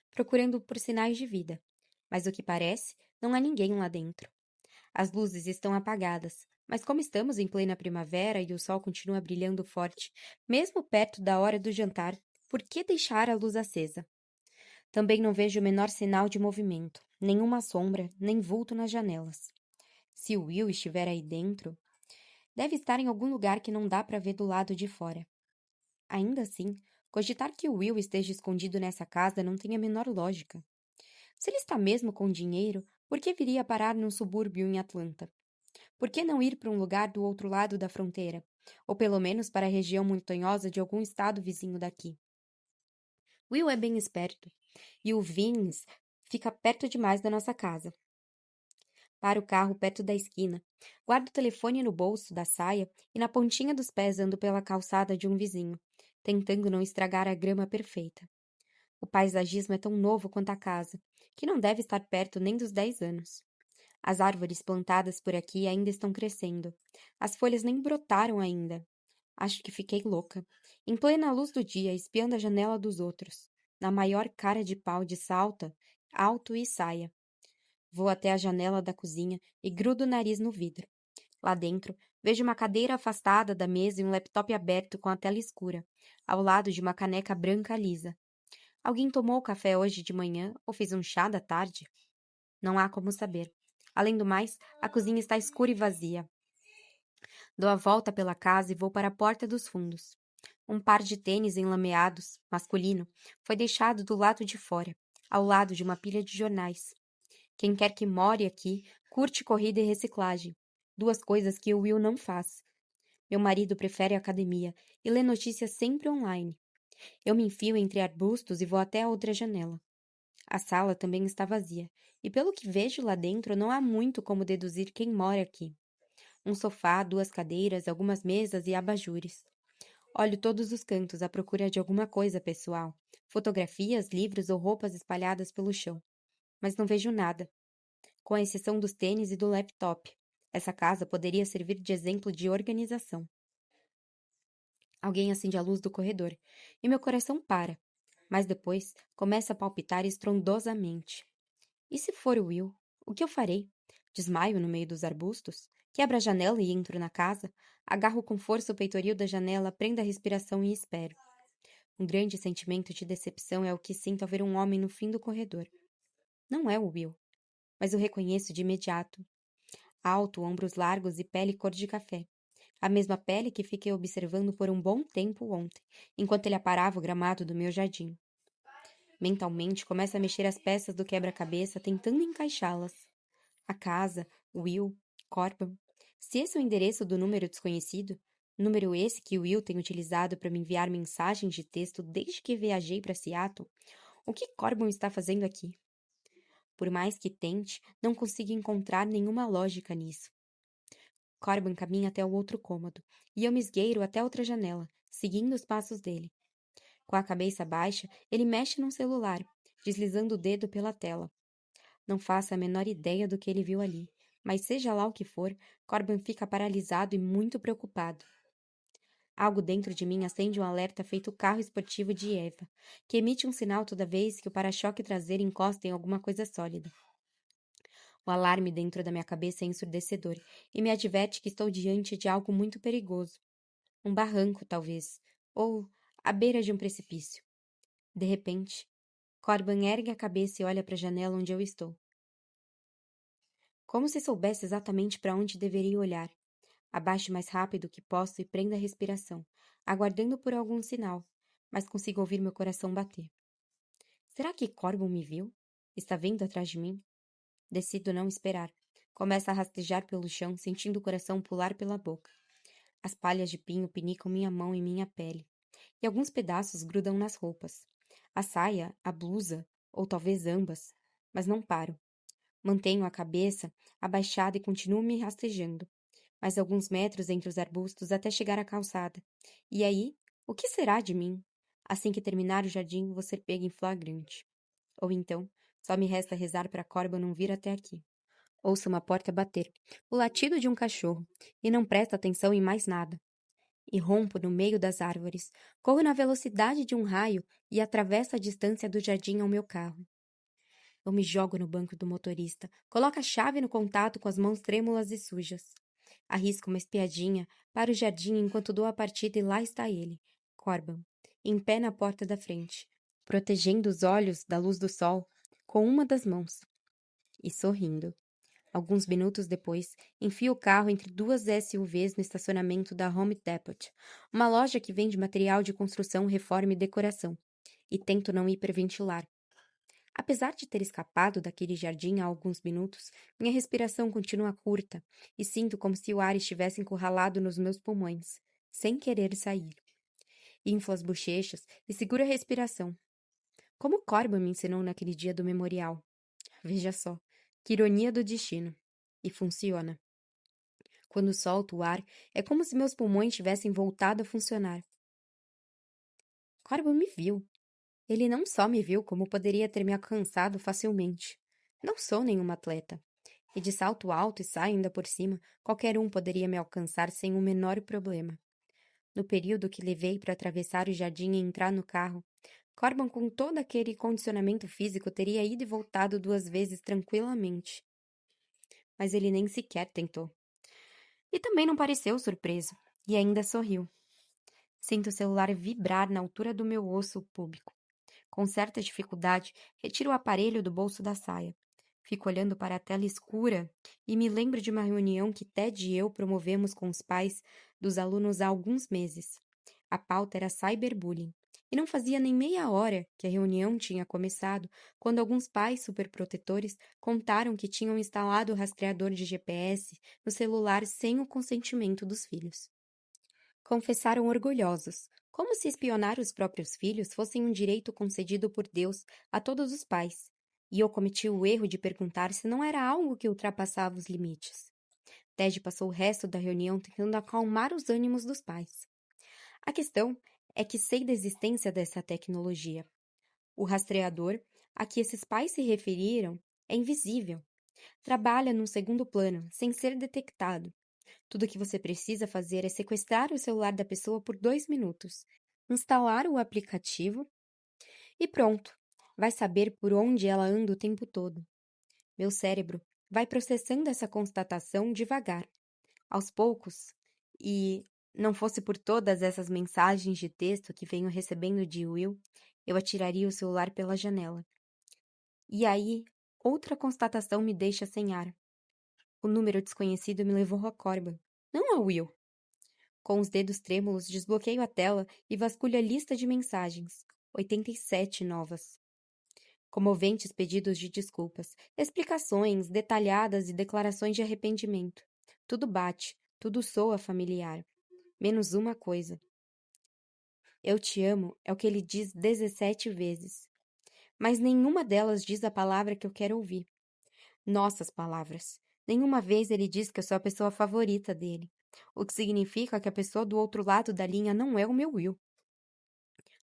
procurando por sinais de vida. Mas o que parece, não há ninguém lá dentro. As luzes estão apagadas, mas como estamos em plena primavera e o sol continua brilhando forte, mesmo perto da hora do jantar, por que deixar a luz acesa? Também não vejo o menor sinal de movimento, nenhuma sombra, nem vulto nas janelas. Se o Will estiver aí dentro, deve estar em algum lugar que não dá para ver do lado de fora. Ainda assim, cogitar que o Will esteja escondido nessa casa não tem a menor lógica. Se ele está mesmo com dinheiro, por que viria parar num subúrbio em Atlanta? Por que não ir para um lugar do outro lado da fronteira? Ou pelo menos para a região montanhosa de algum estado vizinho daqui? Will é bem esperto, e o Vince fica perto demais da nossa casa. Paro o carro perto da esquina, guardo o telefone no bolso da saia e na pontinha dos pés ando pela calçada de um vizinho, tentando não estragar a grama perfeita. O paisagismo é tão novo quanto a casa, que não deve estar perto nem dos 10 anos. As árvores plantadas por aqui ainda estão crescendo. As folhas nem brotaram ainda. Acho que fiquei louca. Em plena luz do dia, espiando a janela dos outros. Na maior cara de pau de salta, alto e saia. Vou até a janela da cozinha e grudo o nariz no vidro. Lá dentro, vejo uma cadeira afastada da mesa e um laptop aberto com a tela escura, ao lado de uma caneca branca lisa. Alguém tomou café hoje de manhã ou fez um chá da tarde? Não há como saber. Além do mais, a cozinha está escura e vazia. Dou a volta pela casa e vou para a porta dos fundos. Um par de tênis enlameados, masculino, foi deixado do lado de fora, ao lado de uma pilha de jornais. Quem quer que more aqui, curte corrida e reciclagem. 2 coisas que o Will não faz. Meu marido prefere a academia e lê notícias sempre online. Eu me enfio entre arbustos e vou até a outra janela. A sala também está vazia, e pelo que vejo lá dentro não há muito como deduzir quem mora aqui. Um sofá, 2 cadeiras, algumas mesas e abajures. Olho todos os cantos à procura de alguma coisa pessoal. Fotografias, livros ou roupas espalhadas pelo chão. Mas não vejo nada, com exceção dos tênis e do laptop. Essa casa poderia servir de exemplo de organização. Alguém acende a luz do corredor e meu coração para, mas depois começa a palpitar estrondosamente. E se for o Will, o que eu farei? Desmaio no meio dos arbustos? Quebro a janela e entro na casa? Agarro com força o peitoril da janela, prendo a respiração e espero. Um grande sentimento de decepção é o que sinto ao ver um homem no fim do corredor. Não é o Will, mas o reconheço de imediato. Alto, ombros largos e pele cor de café. A mesma pele que fiquei observando por um bom tempo ontem, enquanto ele aparava o gramado do meu jardim. Mentalmente, começo a mexer as peças do quebra-cabeça, tentando encaixá-las. A casa, Will, Corbin. Se esse é o endereço do número desconhecido, número esse que Will tem utilizado para me enviar mensagens de texto desde que viajei para Seattle, o que Corbin está fazendo aqui? Por mais que tente, não consigo encontrar nenhuma lógica nisso. Corbin caminha até o outro cômodo, e eu me esgueiro até outra janela, seguindo os passos dele. Com a cabeça baixa, ele mexe num celular, deslizando o dedo pela tela. Não faço a menor ideia do que ele viu ali, mas seja lá o que for, Corbin fica paralisado e muito preocupado. Algo dentro de mim acende um alerta feito carro esportivo de Eva, que emite um sinal toda vez que o para-choque traseiro encosta em alguma coisa sólida. O alarme dentro da minha cabeça é ensurdecedor e me adverte que estou diante de algo muito perigoso. Um barranco, talvez, ou à beira de um precipício. De repente, Corbin ergue a cabeça e olha para a janela onde eu estou. Como se soubesse exatamente para onde deveria olhar. Abaixo mais rápido que posso e prendo a respiração, aguardando por algum sinal, mas consigo ouvir meu coração bater. Será que Corbin me viu? Está vindo atrás de mim? Decido não esperar. Começo a rastejar pelo chão, sentindo o coração pular pela boca. As palhas de pinho pinicam minha mão e minha pele, e alguns pedaços grudam nas roupas. A saia, a blusa, ou talvez ambas, mas não paro. Mantenho a cabeça abaixada e continuo me rastejando, mais alguns metros entre os arbustos até chegar à calçada. E aí, o que será de mim? Assim que terminar o jardim, vou ser pega em flagrante. Ou então, só me resta rezar para a corba não vir até aqui. Ouço uma porta bater, o latido de um cachorro, e não presto atenção em mais nada. E rompo no meio das árvores, corro na velocidade de um raio e atravesso a distância do jardim ao meu carro. Eu me jogo no banco do motorista, coloco a chave no contato com as mãos trêmulas e sujas. Arrisco uma espiadinha para o jardim enquanto dou a partida e lá está ele, Corbin, em pé na porta da frente, protegendo os olhos da luz do sol com uma das mãos e sorrindo. Alguns minutos depois, enfio o carro entre duas SUVs no estacionamento da Home Depot, uma loja que vende material de construção, reforma e decoração, e tento não hiperventilar. Apesar de ter escapado daquele jardim há alguns minutos, minha respiração continua curta e sinto como se o ar estivesse encurralado nos meus pulmões, sem querer sair. Inflo as bochechas e seguro a respiração. Como Corbin me ensinou naquele dia do memorial. Veja só, que ironia do destino. E funciona. Quando solto o ar, é como se meus pulmões tivessem voltado a funcionar. Corbin me viu. Ele não só me viu, como poderia ter me alcançado facilmente. Não sou nenhuma atleta. E de salto alto e saia ainda por cima, qualquer um poderia me alcançar sem o menor problema. No período que levei para atravessar o jardim e entrar no carro, Corbin, com todo aquele condicionamento físico, teria ido e voltado 2 vezes tranquilamente. Mas ele nem sequer tentou. E também não pareceu surpreso, e ainda sorriu. Sinto o celular vibrar na altura do meu osso púbico. Com certa dificuldade, retiro o aparelho do bolso da saia. Fico olhando para a tela escura e me lembro de uma reunião que Ted e eu promovemos com os pais dos alunos há alguns meses. A pauta era cyberbullying, e não fazia nem meia hora que a reunião tinha começado quando alguns pais superprotetores contaram que tinham instalado o rastreador de GPS no celular sem o consentimento dos filhos. Confessaram orgulhosos, como se espionar os próprios filhos fosse um direito concedido por Deus a todos os pais, e eu cometi o erro de perguntar se não era algo que ultrapassava os limites. Ted passou o resto da reunião tentando acalmar os ânimos dos pais. A questão é que sei da existência dessa tecnologia. O rastreador a que esses pais se referiram é invisível. Trabalha num segundo plano, sem ser detectado. Tudo o que você precisa fazer é sequestrar o celular da pessoa por 2 minutos, instalar o aplicativo e pronto. Vai saber por onde ela anda o tempo todo. Meu cérebro vai processando essa constatação devagar, aos poucos, e não fosse por todas essas mensagens de texto que venho recebendo de Will, eu atiraria o celular pela janela. E aí, outra constatação me deixa sem ar. O número desconhecido me levou à corba, não a Will. Com os dedos trêmulos, desbloqueio a tela e vasculho a lista de mensagens. 87 novas. Comoventes pedidos de desculpas, explicações detalhadas e declarações de arrependimento. Tudo bate, tudo soa familiar. Menos uma coisa. Eu te amo é o que ele diz 17 vezes. Mas nenhuma delas diz a palavra que eu quero ouvir. Nossas palavras. Nenhuma vez ele diz que eu sou a pessoa favorita dele. O que significa que a pessoa do outro lado da linha não é o meu Will.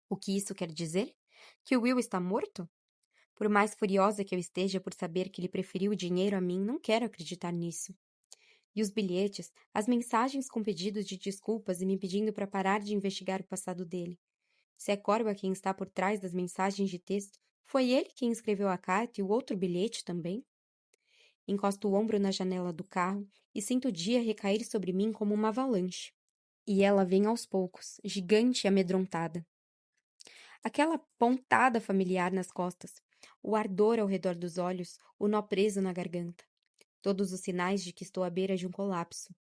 O que isso quer dizer? Que o Will está morto? Por mais furiosa que eu esteja por saber que ele preferiu o dinheiro a mim, não quero acreditar nisso. E os bilhetes, as mensagens com pedidos de desculpas e me pedindo para parar de investigar o passado dele. Se é Corba quem está por trás das mensagens de texto, foi ele quem escreveu a carta e o outro bilhete também? Encosto o ombro na janela do carro e sinto o dia recair sobre mim como uma avalanche. E ela vem aos poucos, gigante e amedrontada. Aquela pontada familiar nas costas, o ardor ao redor dos olhos, o nó preso na garganta. Todos os sinais de que estou à beira de um colapso.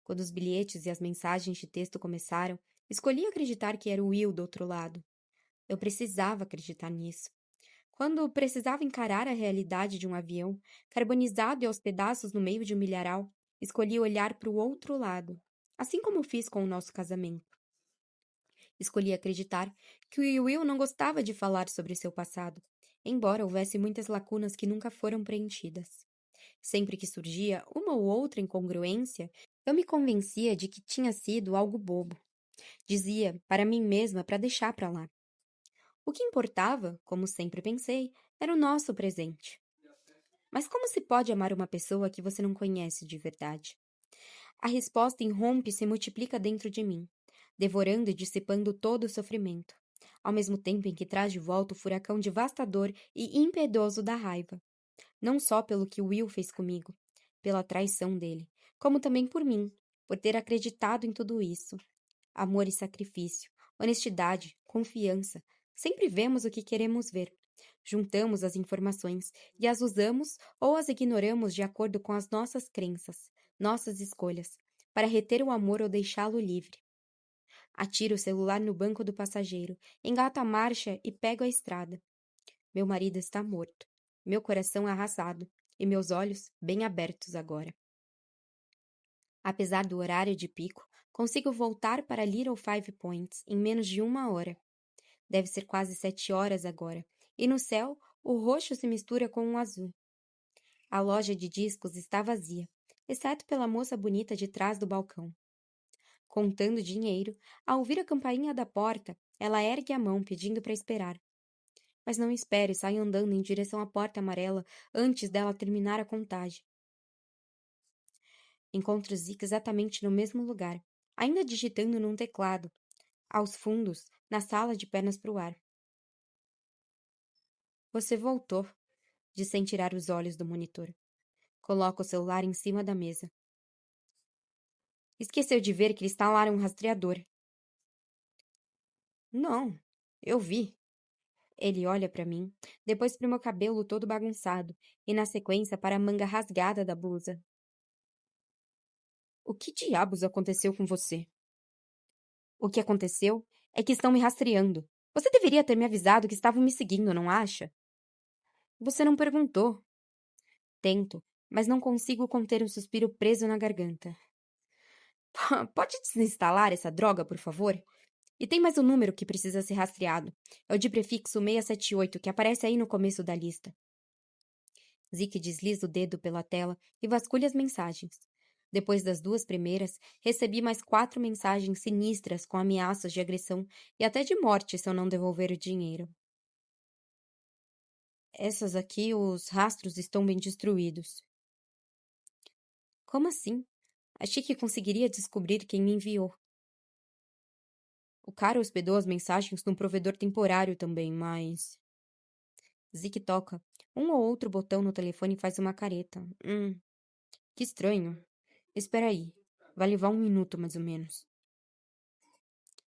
Quando os bilhetes e as mensagens de texto começaram, escolhi acreditar que era o Will do outro lado. Eu precisava acreditar nisso. Quando precisava encarar a realidade de um avião, carbonizado e aos pedaços no meio de um milharal, escolhi olhar para o outro lado, assim como fiz com o nosso casamento. Escolhi acreditar que o Will não gostava de falar sobre seu passado, embora houvesse muitas lacunas que nunca foram preenchidas. Sempre que surgia uma ou outra incongruência, eu me convencia de que tinha sido algo bobo. Dizia para mim mesma para deixar para lá. O que importava, como sempre pensei, era o nosso presente. Mas como se pode amar uma pessoa que você não conhece de verdade? A resposta irrompe e se multiplica dentro de mim, devorando e dissipando todo o sofrimento, ao mesmo tempo em que traz de volta o furacão devastador e impiedoso da raiva. Não só pelo que Will fez comigo, pela traição dele, como também por mim, por ter acreditado em tudo isso. Amor e sacrifício, honestidade, confiança. Sempre vemos o que queremos ver. Juntamos as informações e as usamos ou as ignoramos de acordo com as nossas crenças, nossas escolhas, para reter o amor ou deixá-lo livre. Atiro o celular no banco do passageiro, engato a marcha e pego a estrada. Meu marido está morto, meu coração arrasado e meus olhos bem abertos agora. Apesar do horário de pico, consigo voltar para Little Five Points em menos de 1 hora. Deve ser quase 7 horas agora, e no céu o roxo se mistura com o azul. A loja de discos está vazia, exceto pela moça bonita de trás do balcão. Contando dinheiro, ao ouvir a campainha da porta, ela ergue a mão pedindo para esperar. Mas não espere e sai andando em direção à porta amarela antes dela terminar a contagem. Encontro Zeke exatamente no mesmo lugar, ainda digitando num teclado, aos fundos, na sala de pernas para o ar. Você voltou, diz sem tirar os olhos do monitor. Coloca o celular em cima da mesa. Esqueceu de ver que instalaram um rastreador. Não, eu vi. Ele olha para mim, depois para o meu cabelo todo bagunçado e, na sequência, para a manga rasgada da blusa. O que diabos aconteceu com você? O que aconteceu é que estão me rastreando. Você deveria ter me avisado que estavam me seguindo, não acha? Você não perguntou. Tento, mas não consigo conter um suspiro preso na garganta. Pode desinstalar essa droga, por favor? E tem mais um número que precisa ser rastreado. É o de prefixo 678, que aparece aí no começo da lista. Zeke desliza o dedo pela tela e vasculha as mensagens. Depois das 2 primeiras, recebi mais 4 mensagens sinistras com ameaças de agressão e até de morte se eu não devolver o dinheiro. Essas aqui, os rastros estão bem destruídos. Como assim? Achei que conseguiria descobrir quem me enviou. O cara hospedou as mensagens num provedor temporário também, mas... Zeke toca. Um ou outro botão no telefone faz uma careta. Que estranho. Espera aí. Vai levar 1 minuto, mais ou menos.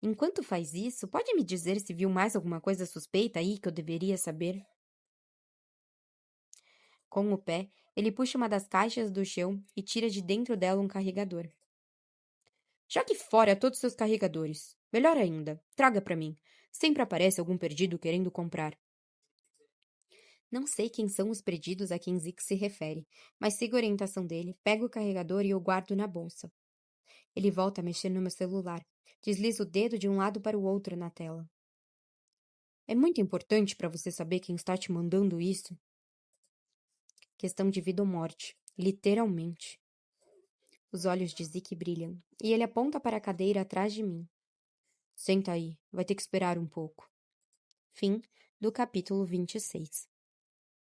Enquanto faz isso, pode me dizer se viu mais alguma coisa suspeita aí que eu deveria saber? Com o pé, ele puxa uma das caixas do chão e tira de dentro dela um carregador. Jogue fora todos seus carregadores. Melhor ainda, traga para mim. Sempre aparece algum perdido querendo comprar. Não sei quem são os perdidos a quem Zeke se refere, mas sigo a orientação dele, pego o carregador e o guardo na bolsa. Ele volta a mexer no meu celular. Desliza o dedo de um lado para o outro na tela. É muito importante para você saber quem está te mandando isso? Questão de vida ou morte. Literalmente. Os olhos de Zeke brilham, e ele aponta para a cadeira atrás de mim. Senta aí, vai ter que esperar um pouco. Fim do capítulo 26.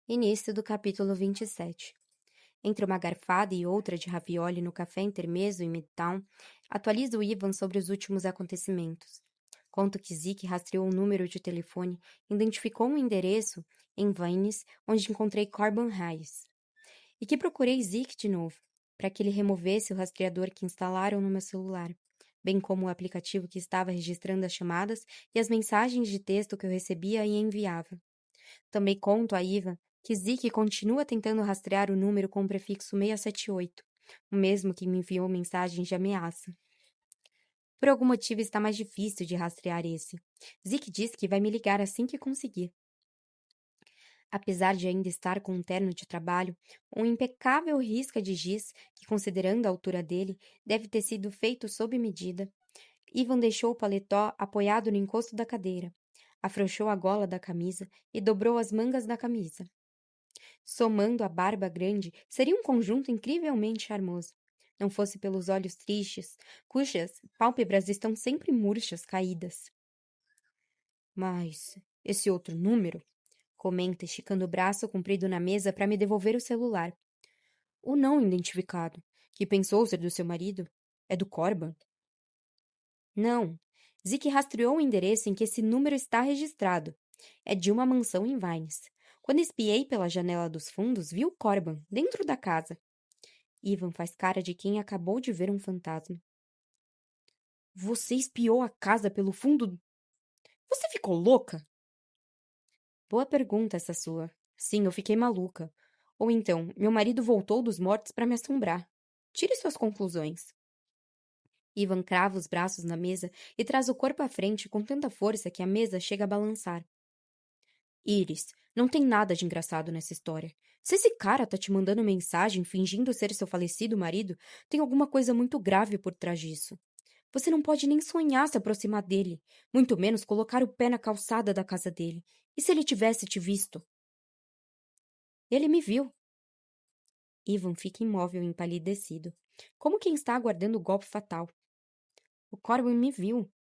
Início do capítulo 27. Entre uma garfada e outra de ravioli no café intermezzo em Midtown, atualizo o Ivan sobre os últimos acontecimentos. Conto que Zeke rastreou um número de telefone, identificou um endereço em Vines, onde encontrei Corbin Hayes. E que procurei Zeke de novo, para que ele removesse o rastreador que instalaram no meu celular, bem como o aplicativo que estava registrando as chamadas e as mensagens de texto que eu recebia e enviava. Também conto a Ivan que Zeke continua tentando rastrear o número com o prefixo 678, o mesmo que me enviou mensagens de ameaça. Por algum motivo está mais difícil de rastrear esse. Zeke diz que vai me ligar assim que conseguir. Apesar de ainda estar com um terno de trabalho, um impecável risca de giz, que considerando a altura dele, deve ter sido feito sob medida, Ivan deixou o paletó apoiado no encosto da cadeira, afrouxou a gola da camisa e dobrou as mangas da camisa. Somando a barba grande, seria um conjunto incrivelmente charmoso. Não fosse pelos olhos tristes, cujas pálpebras estão sempre murchas, caídas. Mas esse outro número? Comenta, esticando o braço comprido na mesa para me devolver o celular. O não identificado, que pensou ser do seu marido, é do Corban? Não. Zeke rastreou o endereço em que esse número está registrado. É de uma mansão em Vines. Quando espiei pela janela dos fundos, vi o Corban dentro da casa. Ivan faz cara de quem acabou de ver um fantasma. Você espiou a casa pelo fundo? Você ficou louca? Boa pergunta essa sua. Sim, eu fiquei maluca. Ou então, meu marido voltou dos mortos para me assombrar. Tire suas conclusões. Ivan crava os braços na mesa e traz o corpo à frente com tanta força que a mesa chega a balançar. Iris, não tem nada de engraçado nessa história. Se esse cara tá te mandando mensagem fingindo ser seu falecido marido, tem alguma coisa muito grave por trás disso. Você não pode nem sonhar se aproximar dele, muito menos colocar o pé na calçada da casa dele. E se ele tivesse te visto? Ele me viu. Ivan fica imóvel e empalidecido, como quem está aguardando o golpe fatal. O Corwin me viu.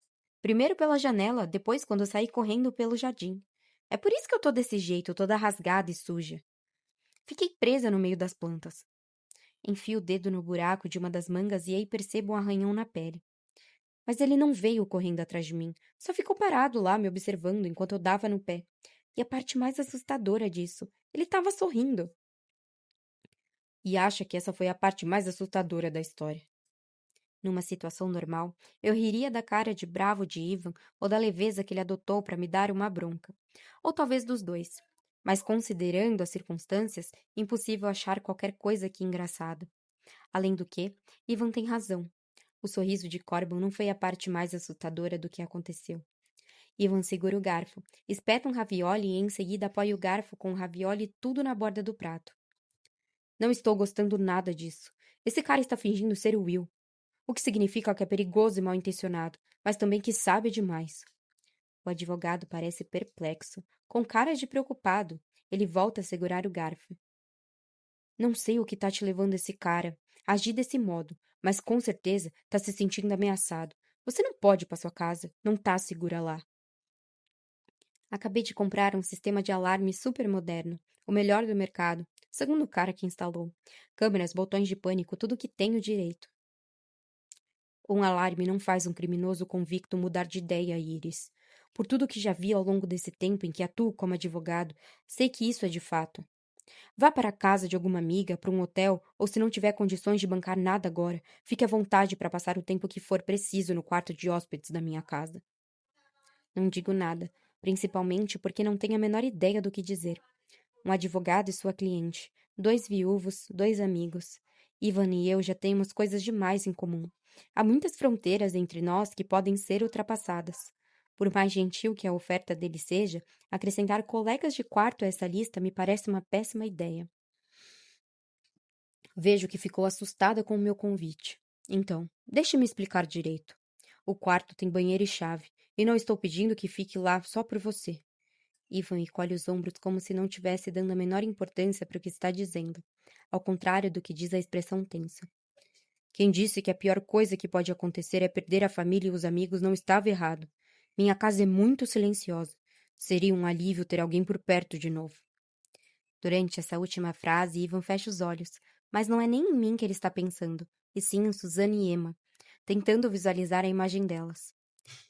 Primeiro pela janela, depois quando eu saí correndo pelo jardim. É por isso que eu tô desse jeito, toda rasgada e suja. Fiquei presa no meio das plantas. Enfio o dedo no buraco de uma das mangas e aí percebo um arranhão na pele. Mas ele não veio correndo atrás de mim, só ficou parado lá me observando enquanto eu dava no pé. E a parte mais assustadora disso, ele estava sorrindo. E acha que essa foi a parte mais assustadora da história. Numa situação normal, eu riria da cara de bravo de Ivan ou da leveza que ele adotou para me dar uma bronca. Ou talvez dos dois. Mas considerando as circunstâncias, impossível achar qualquer coisa aqui engraçado. Além do que, Ivan tem razão. O sorriso de Corbin não foi a parte mais assustadora do que aconteceu. Ivan segura o garfo, espeta um ravioli e em seguida apoia o garfo com o ravioli tudo na borda do prato. Não estou gostando nada disso. Esse cara está fingindo ser o Will. O que significa que é perigoso e mal intencionado, mas também que sabe demais. O advogado parece perplexo, com cara de preocupado. Ele volta a segurar o garfo. Não sei o que está te levando esse cara. agir desse modo, mas com certeza tá se sentindo ameaçado. Você não pode ir pra sua casa, não tá segura lá. Acabei de comprar um sistema de alarme super moderno, o melhor do mercado, segundo o cara que instalou. Câmeras, botões de pânico, tudo que tenho direito. Um alarme não faz um criminoso convicto mudar de ideia, Iris. Por tudo que já vi ao longo desse tempo em que atuo como advogado, sei que isso é de fato. Vá para a casa de alguma amiga, para um hotel, ou se não tiver condições de bancar nada agora, fique à vontade para passar o tempo que for preciso no quarto de hóspedes da minha casa. Não digo nada, principalmente porque não tenho a menor ideia do que dizer. Um advogado e sua cliente, 2 viúvos, 2 amigos. Ivan e eu já temos coisas demais em comum. Há muitas fronteiras entre nós que podem ser ultrapassadas. Por mais gentil que a oferta dele seja, acrescentar colegas de quarto a essa lista me parece uma péssima ideia. Vejo que ficou assustada com o meu convite. Então, deixe-me explicar direito. O quarto tem banheiro e chave, e não estou pedindo que fique lá só por você. Ivan encolhe os ombros como se não tivesse dando a menor importância para o que está dizendo, ao contrário do que diz a expressão tensa. Quem disse que a pior coisa que pode acontecer é perder a família e os amigos não estava errado. Minha casa é muito silenciosa. Seria um alívio ter alguém por perto de novo. Durante essa última frase, Ivan fecha os olhos, mas não é nem em mim que ele está pensando, e sim em Suzane e Emma, tentando visualizar a imagem delas.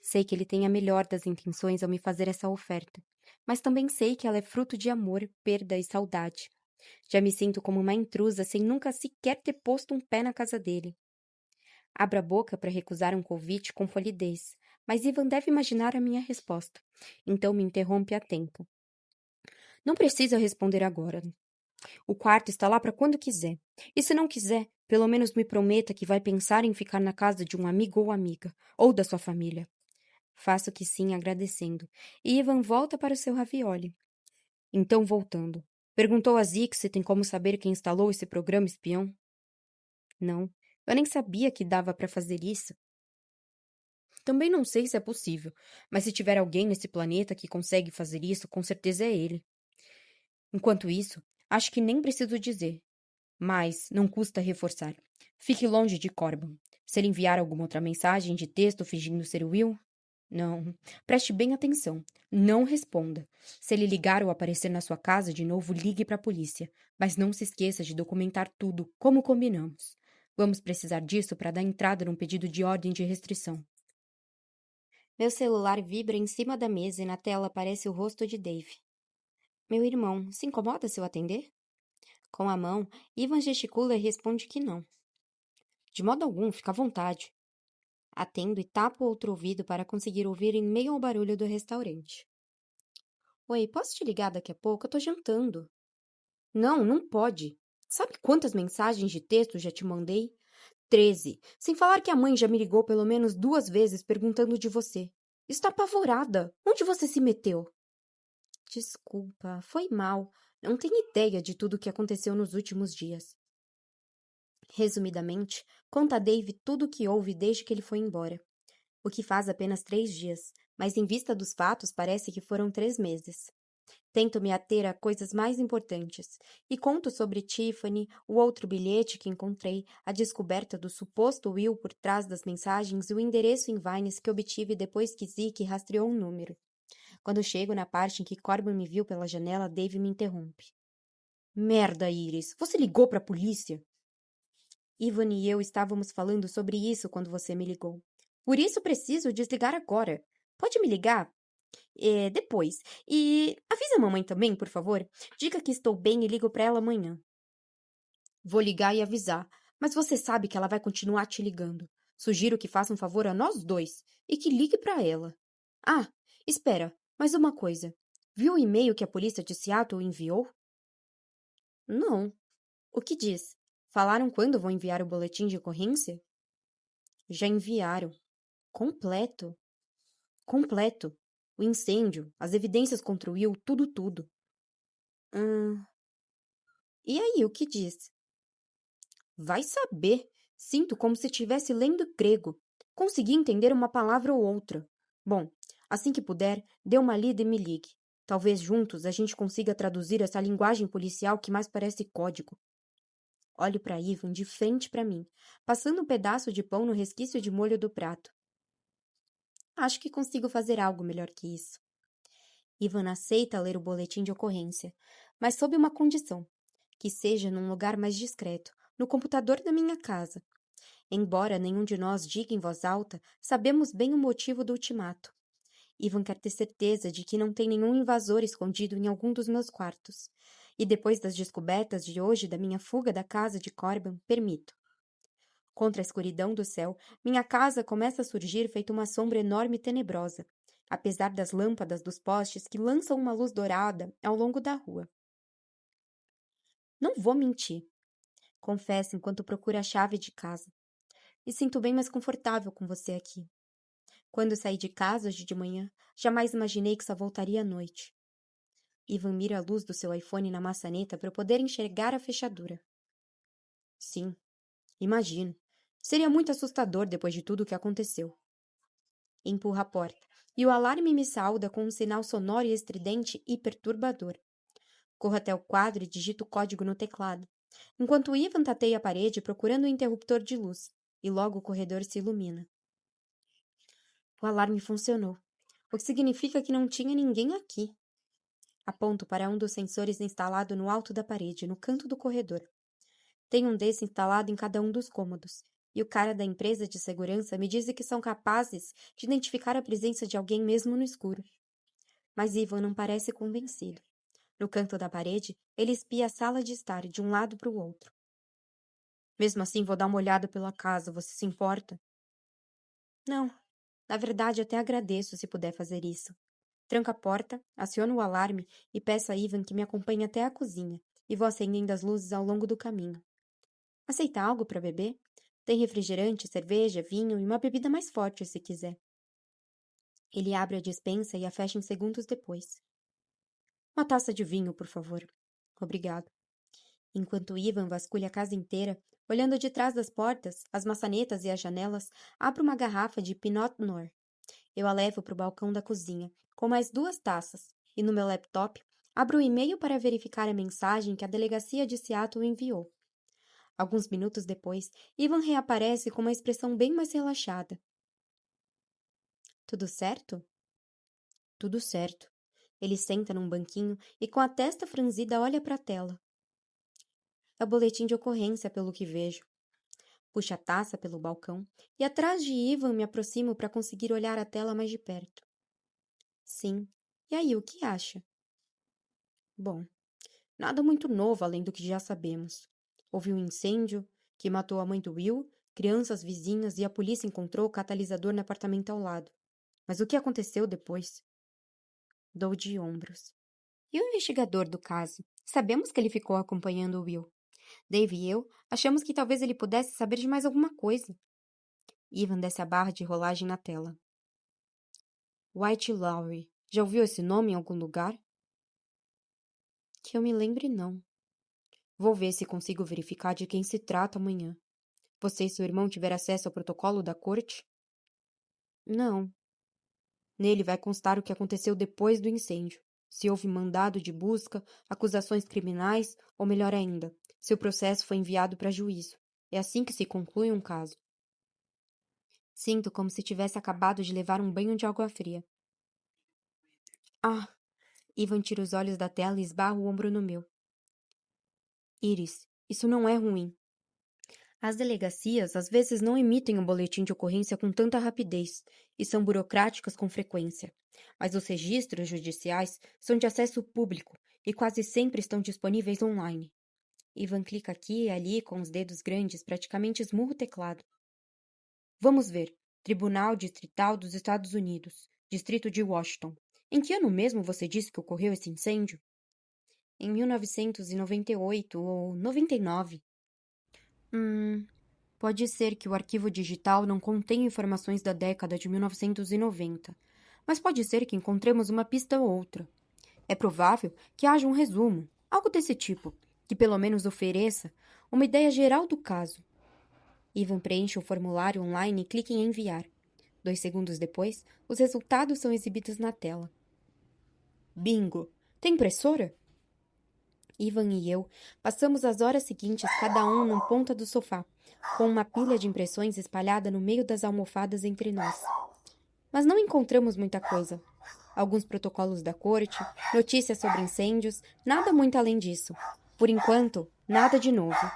Sei que ele tem a melhor das intenções ao me fazer essa oferta, mas também sei que ela é fruto de amor, perda e saudade. Já me sinto como uma intrusa sem nunca sequer ter posto um pé na casa dele. Abro a boca para recusar um convite com polidez, mas Ivan deve imaginar a minha resposta. Então me interrompe a tempo. Não precisa responder agora. O quarto está lá para quando quiser. E se não quiser, pelo menos me prometa que vai pensar em ficar na casa de um amigo ou amiga, ou da sua família. Faço que sim, agradecendo. E Ivan volta para o seu ravioli. Então, voltando. Perguntou a Zeke se tem como saber quem instalou esse programa espião? Não. Eu nem sabia que dava para fazer isso. Também não sei se é possível, mas se tiver alguém nesse planeta que consegue fazer isso, com certeza é ele. Enquanto isso, acho que nem preciso dizer. Mas não custa reforçar. Fique longe de Corbin. Se ele enviar alguma outra mensagem de texto fingindo ser Will, não. Preste bem atenção. Não responda. Se ele ligar ou aparecer na sua casa de novo, ligue para a polícia. Mas não se esqueça de documentar tudo, como combinamos. Vamos precisar disso para dar entrada num pedido de ordem de restrição. Meu celular vibra em cima da mesa e na tela aparece o rosto de Dave. Meu irmão, se incomoda se eu atender? Com a mão, Ivan gesticula e responde que não. De modo algum, fica à vontade. Atendo e tapo outro ouvido para conseguir ouvir em meio ao barulho do restaurante. Oi, posso te ligar daqui a pouco? Eu tô jantando. Não, não pode. Sabe quantas mensagens de texto já te mandei? 13. Sem falar que a mãe já me ligou pelo menos 2 vezes perguntando de você. Está apavorada. Onde você se meteu? Desculpa, foi mal. Não tenho ideia de tudo o que aconteceu nos últimos dias. Resumidamente, conta a Dave tudo o que houve desde que ele foi embora. O que faz apenas 3 dias, mas em vista dos fatos parece que foram 3 meses. Tento me ater a coisas mais importantes e conto sobre Tiffany, o outro bilhete que encontrei, a descoberta do suposto Will por trás das mensagens e o endereço em Vines que obtive depois que Zeke rastreou um número. Quando chego na parte em que Corbin me viu pela janela, Dave me interrompe. Merda, Iris, você ligou para a polícia? Ivan e eu estávamos falando sobre isso quando você me ligou. Por isso preciso desligar agora. Pode me ligar? Depois. E avisa a mamãe também, por favor. Diga que estou bem e ligo para ela amanhã. Vou ligar e avisar, mas você sabe que ela vai continuar te ligando. Sugiro que faça um favor a nós dois e que ligue para ela. Ah, espera, mais uma coisa. Viu o e-mail que a polícia de Seattle enviou? Não. O que diz? Falaram quando vão enviar o boletim de ocorrência? Já enviaram. Completo. Completo. O incêndio, as evidências contra o Will, tudo, tudo. Hum. E aí, o que diz? Vai saber. Sinto como se estivesse lendo grego. Consegui entender uma palavra ou outra. Bom, assim que puder, dê uma lida e me ligue. Talvez juntos a gente consiga traduzir essa linguagem policial que mais parece código. Olho para Ivan de frente para mim, passando um pedaço de pão no resquício de molho do prato. Acho que consigo fazer algo melhor que isso. Ivan aceita ler o boletim de ocorrência, mas sob uma condição, que seja num lugar mais discreto, no computador da minha casa. Embora nenhum de nós diga em voz alta, sabemos bem o motivo do ultimato. Ivan quer ter certeza de que não tem nenhum invasor escondido em algum dos meus quartos. E depois das descobertas de hoje da minha fuga da casa de Corban, permito. Contra a escuridão do céu, minha casa começa a surgir feito uma sombra enorme e tenebrosa, apesar das lâmpadas dos postes que lançam uma luz dourada ao longo da rua. Não vou mentir, confesso enquanto procuro a chave de casa. Me sinto bem mais confortável com você aqui. Quando saí de casa hoje de manhã, jamais imaginei que só voltaria à noite. Ivan mira a luz do seu iPhone na maçaneta para eu poder enxergar a fechadura. Sim, imagino. Seria muito assustador depois de tudo o que aconteceu. Empurra a porta, e o alarme me sauda com um sinal sonoro e estridente e perturbador. Corro até o quadro e digito o código no teclado, enquanto Ivan tateia a parede procurando o interruptor de luz, e logo o corredor se ilumina. O alarme funcionou, o que significa que não tinha ninguém aqui. Aponto para um dos sensores instalado no alto da parede, no canto do corredor. Tem um desse instalado em cada um dos cômodos, e o cara da empresa de segurança me diz que são capazes de identificar a presença de alguém mesmo no escuro. Mas Ivan não parece convencido. No canto da parede, ele espia a sala de estar de um lado para o outro. Mesmo assim, vou dar uma olhada pela casa, você se importa? Não. Na verdade, até agradeço se puder fazer isso. Tranco a porta, aciono o alarme e peço a Ivan que me acompanhe até a cozinha, e vou acendendo as luzes ao longo do caminho. Aceita algo para beber? Tem refrigerante, cerveja, vinho e uma bebida mais forte se quiser. Ele abre a despensa e a fecha em segundos depois. Uma taça de vinho, por favor. Obrigado. Enquanto Ivan vasculha a casa inteira, olhando de trás das portas, as maçanetas e as janelas, abro uma garrafa de Pinot Noir. Eu a levo para o balcão da cozinha, com mais 2 taças, e no meu laptop, abro o e-mail para verificar a mensagem que a delegacia de Seattle enviou. Alguns minutos depois, Ivan reaparece com uma expressão bem mais relaxada. Tudo certo? Tudo certo. Ele senta num banquinho e com a testa franzida olha para a tela. É o boletim de ocorrência, pelo que vejo. Puxo a taça pelo balcão e atrás de Ivan me aproximo para conseguir olhar a tela mais de perto. Sim. E aí, o que acha? Bom, nada muito novo além do que já sabemos. Houve um incêndio que matou a mãe do Will, crianças vizinhas e a polícia encontrou o catalisador no apartamento ao lado. Mas o que aconteceu depois? Dou de ombros. E o investigador do caso? Sabemos que ele ficou acompanhando o Will. Dave e eu achamos que talvez ele pudesse saber de mais alguma coisa. Ivan desce a barra de rolagem na tela. White Lowry. Já ouviu esse nome em algum lugar? Que eu me lembre, não. Vou ver se consigo verificar de quem se trata amanhã. Você e seu irmão tiveram acesso ao protocolo da corte? Não. Nele vai constar o que aconteceu depois do incêndio. Se houve mandado de busca, acusações criminais, ou melhor ainda, se o processo foi enviado para juízo. É assim que se conclui um caso. Sinto como se tivesse acabado de levar um banho de água fria. Ah! Ivan tira os olhos da tela e esbarra o ombro no meu. Iris, isso não é ruim. As delegacias às vezes não emitem um boletim de ocorrência com tanta rapidez e são burocráticas com frequência. Mas os registros judiciais são de acesso público e quase sempre estão disponíveis online. Ivan clica aqui e ali com os dedos grandes, praticamente esmurra o teclado. Vamos ver. Tribunal Distrital dos Estados Unidos, Distrito de Washington. Em que ano mesmo você disse que ocorreu esse incêndio? Em 1998 ou 99. Pode ser que o arquivo digital não contenha informações da década de 1990, mas pode ser que encontremos uma pista ou outra. É provável que haja um resumo, algo desse tipo, que pelo menos ofereça uma ideia geral do caso. Ivan preenche o formulário online e clica em enviar. 2 segundos depois, os resultados são exibidos na tela. Bingo! Tem impressora? Ivan e eu passamos as horas seguintes cada um num ponta do sofá, com uma pilha de impressões espalhada no meio das almofadas entre nós. Mas não encontramos muita coisa. Alguns protocolos da corte, notícias sobre incêndios, nada muito além disso. Por enquanto, nada de novo.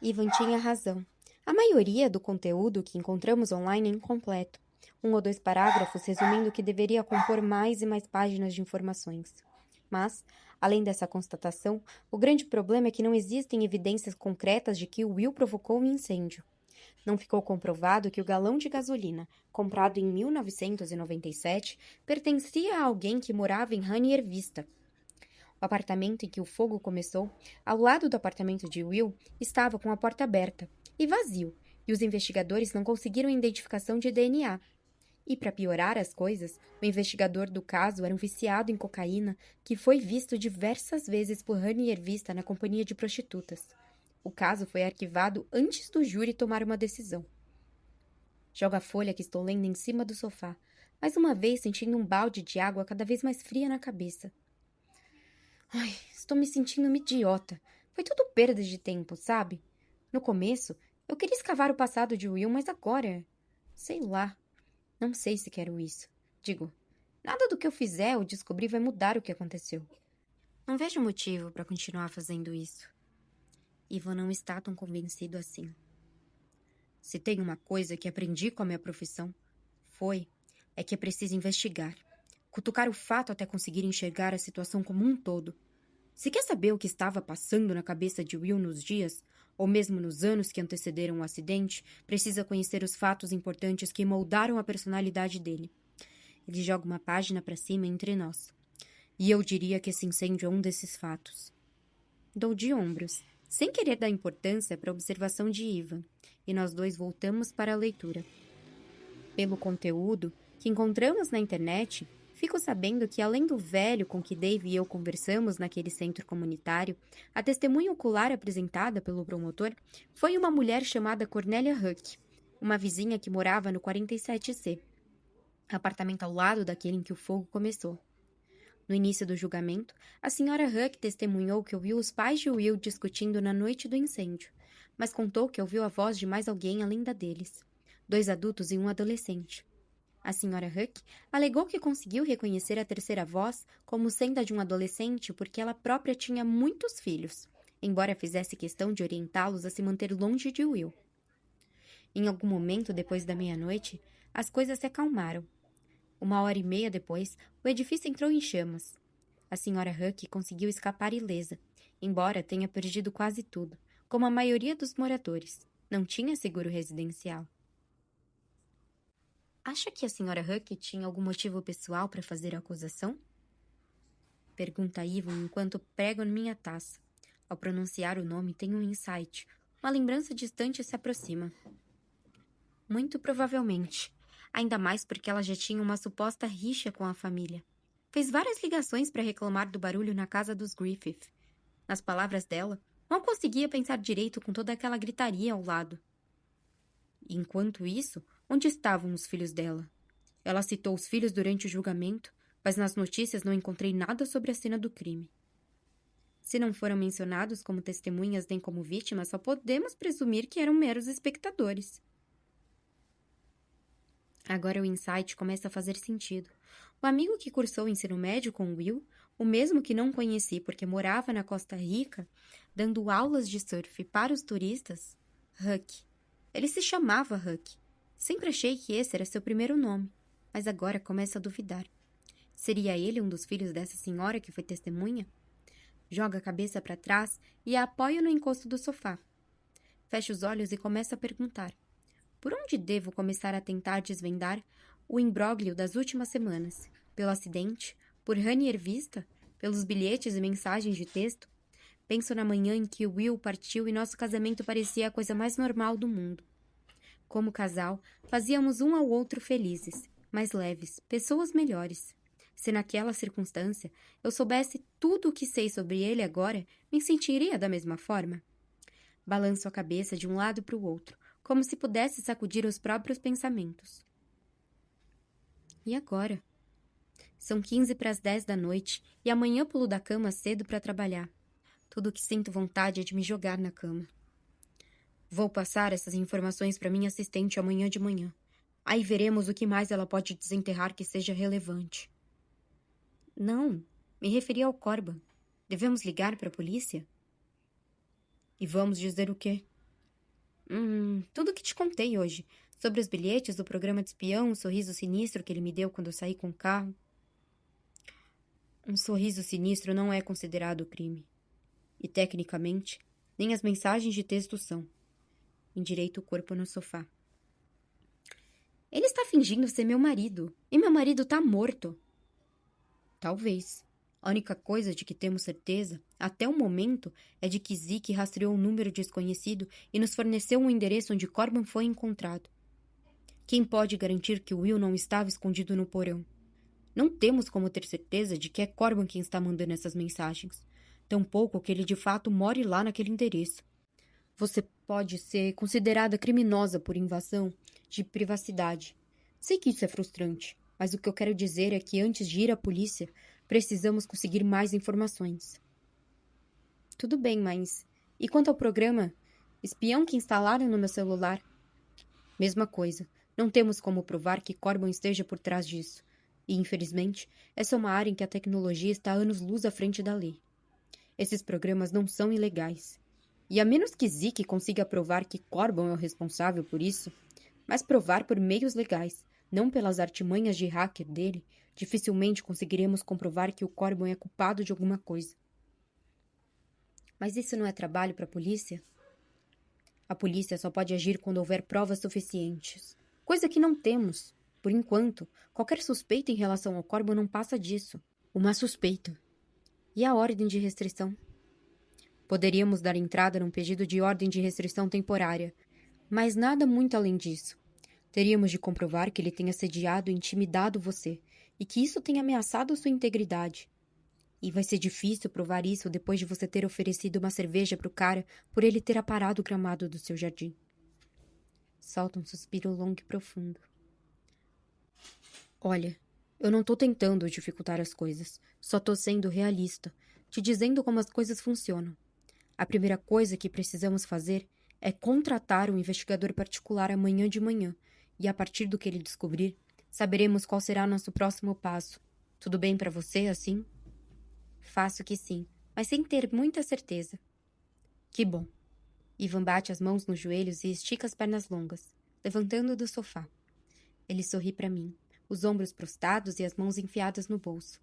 Ivan tinha razão. A maioria do conteúdo que encontramos online é incompleto. 1 ou 2 parágrafos resumindo o que deveria compor mais e mais páginas de informações. Mas, além dessa constatação, o grande problema é que não existem evidências concretas de que Will provocou o incêndio. Não ficou comprovado que o galão de gasolina, comprado em 1997, pertencia a alguém que morava em Rainier Vista. O apartamento em que o fogo começou, ao lado do apartamento de Will, estava com a porta aberta e vazio, e os investigadores não conseguiram identificação de DNA. E, para piorar as coisas, o investigador do caso era um viciado em cocaína que foi visto diversas vezes por Rainier Vista na companhia de prostitutas. O caso foi arquivado antes do júri tomar uma decisão. Jogo a folha que estou lendo em cima do sofá, mais uma vez sentindo um balde de água cada vez mais fria na cabeça. Ai, estou me sentindo uma idiota. Foi tudo perda de tempo, sabe? No começo, eu queria escavar o passado de Will, mas agora... sei lá. Não sei se quero isso. Digo, nada do que eu fizer ou descobrir vai mudar o que aconteceu. Não vejo motivo para continuar fazendo isso. Ivan não está tão convencido assim. Se tem uma coisa que aprendi com a minha profissão, é que é preciso investigar. Cutucar o fato até conseguir enxergar a situação como um todo. Se quer saber o que estava passando na cabeça de Will nos dias, ou mesmo nos anos que antecederam o acidente, precisa conhecer os fatos importantes que moldaram a personalidade dele. Ele joga uma página para cima entre nós. E eu diria que esse incêndio é um desses fatos. Dou de ombros, sem querer dar importância para a observação de Ivan, e nós dois voltamos para a leitura. Pelo conteúdo que encontramos na internet, fico sabendo que, além do velho com que Dave e eu conversamos naquele centro comunitário, a testemunha ocular apresentada pelo promotor foi uma mulher chamada Cornélia Huck, uma vizinha que morava no 47C, apartamento ao lado daquele em que o fogo começou. No início do julgamento, a senhora Huck testemunhou que ouviu os pais de Will discutindo na noite do incêndio, mas contou que ouviu a voz de mais alguém além da deles, 2 adultos e um adolescente. A senhora Huck alegou que conseguiu reconhecer a terceira voz como sendo a de um adolescente porque ela própria tinha muitos filhos, embora fizesse questão de orientá-los a se manter longe de Will. Em algum momento depois da meia-noite, as coisas se acalmaram. 1 hora e meia depois, o edifício entrou em chamas. A senhora Huck conseguiu escapar ilesa, embora tenha perdido quase tudo, como a maioria dos moradores. Não tinha seguro residencial. Acha que a senhora Huck tinha algum motivo pessoal para fazer a acusação? Pergunta Ivan enquanto prego minha taça. Ao pronunciar o nome, tenho um insight. Uma lembrança distante se aproxima. Muito provavelmente. Ainda mais porque ela já tinha uma suposta rixa com a família. Fez várias ligações para reclamar do barulho na casa dos Griffith. Nas palavras dela, não conseguia pensar direito com toda aquela gritaria ao lado. Enquanto isso, onde estavam os filhos dela? Ela citou os filhos durante o julgamento, mas nas notícias não encontrei nada sobre a cena do crime. Se não foram mencionados como testemunhas nem como vítimas, só podemos presumir que eram meros espectadores. Agora o insight começa a fazer sentido. O amigo que cursou o ensino médio com Will, o mesmo que não conheci porque morava na Costa Rica, dando aulas de surf para os turistas, Huck. Ele se chamava Huck. Sempre achei que esse era seu primeiro nome, mas agora começo a duvidar. Seria ele um dos filhos dessa senhora que foi testemunha? Joga a cabeça para trás e a apoio no encosto do sofá. Fecho os olhos e começo a perguntar. Por onde devo começar a tentar desvendar o imbróglio das últimas semanas? Pelo acidente? Por Rainier Vista? Pelos bilhetes e mensagens de texto? Penso na manhã em que Will partiu e nosso casamento parecia a coisa mais normal do mundo. Como casal, fazíamos um ao outro felizes, mais leves, pessoas melhores. Se naquela circunstância eu soubesse tudo o que sei sobre ele agora, me sentiria da mesma forma? Balanço a cabeça de um lado para o outro, como se pudesse sacudir os próprios pensamentos. E agora? São 15 para as 10 da noite e amanhã pulo da cama cedo para trabalhar. Tudo que sinto vontade é de me jogar na cama. Vou passar essas informações para minha assistente amanhã de manhã. Aí veremos o que mais ela pode desenterrar que seja relevante. Não, me referi ao Corban. Devemos ligar para a polícia? E vamos dizer o quê? Tudo o que te contei hoje. Sobre os bilhetes do programa de espião, o sorriso sinistro que ele me deu quando eu saí com o carro. Um sorriso sinistro não é considerado crime. E, tecnicamente, nem as mensagens de texto são. Endireito o corpo no sofá. Ele está fingindo ser meu marido. E meu marido está morto. Talvez. A única coisa de que temos certeza, até o momento, é de que Zeke rastreou um número desconhecido e nos forneceu um endereço onde Corban foi encontrado. Quem pode garantir que Will não estava escondido no porão? Não temos como ter certeza de que é Corban quem está mandando essas mensagens. Tampouco que ele de fato more lá naquele endereço. Você pode ser considerada criminosa por invasão de privacidade. Sei que isso é frustrante, mas o que eu quero dizer é que antes de ir à polícia, precisamos conseguir mais informações. Tudo bem, mas... E quanto ao programa? Espião que instalaram no meu celular? Mesma coisa. Não temos como provar que Corban esteja por trás disso. E, infelizmente, essa é uma área em que a tecnologia está anos-luz à frente da lei. Esses programas não são ilegais. E a menos que Zeke consiga provar que Corban é o responsável por isso, mas provar por meios legais, não pelas artimanhas de hacker dele, dificilmente conseguiremos comprovar que o Corban é culpado de alguma coisa. Mas isso não é trabalho para a polícia? A polícia só pode agir quando houver provas suficientes. Coisa que não temos. Por enquanto, qualquer suspeita em relação ao Corban não passa disso. Uma suspeita. E a ordem de restrição? Poderíamos dar entrada num pedido de ordem de restrição temporária, mas nada muito além disso. Teríamos de comprovar que ele tenha sediado e intimidado você, e que isso tenha ameaçado sua integridade. E vai ser difícil provar isso depois de você ter oferecido uma cerveja pro cara por ele ter aparado o gramado do seu jardim. Solta um suspiro longo e profundo. Olha, eu não tô tentando dificultar as coisas, só tô sendo realista, te dizendo como as coisas funcionam. A primeira coisa que precisamos fazer é contratar um investigador particular amanhã de manhã, e a partir do que ele descobrir, saberemos qual será nosso próximo passo. Tudo bem para você, assim? Faço que sim, mas sem ter muita certeza. Que bom. Ivan bate as mãos nos joelhos e estica as pernas longas, levantando do sofá. Ele sorri para mim, os ombros prostrados e as mãos enfiadas no bolso.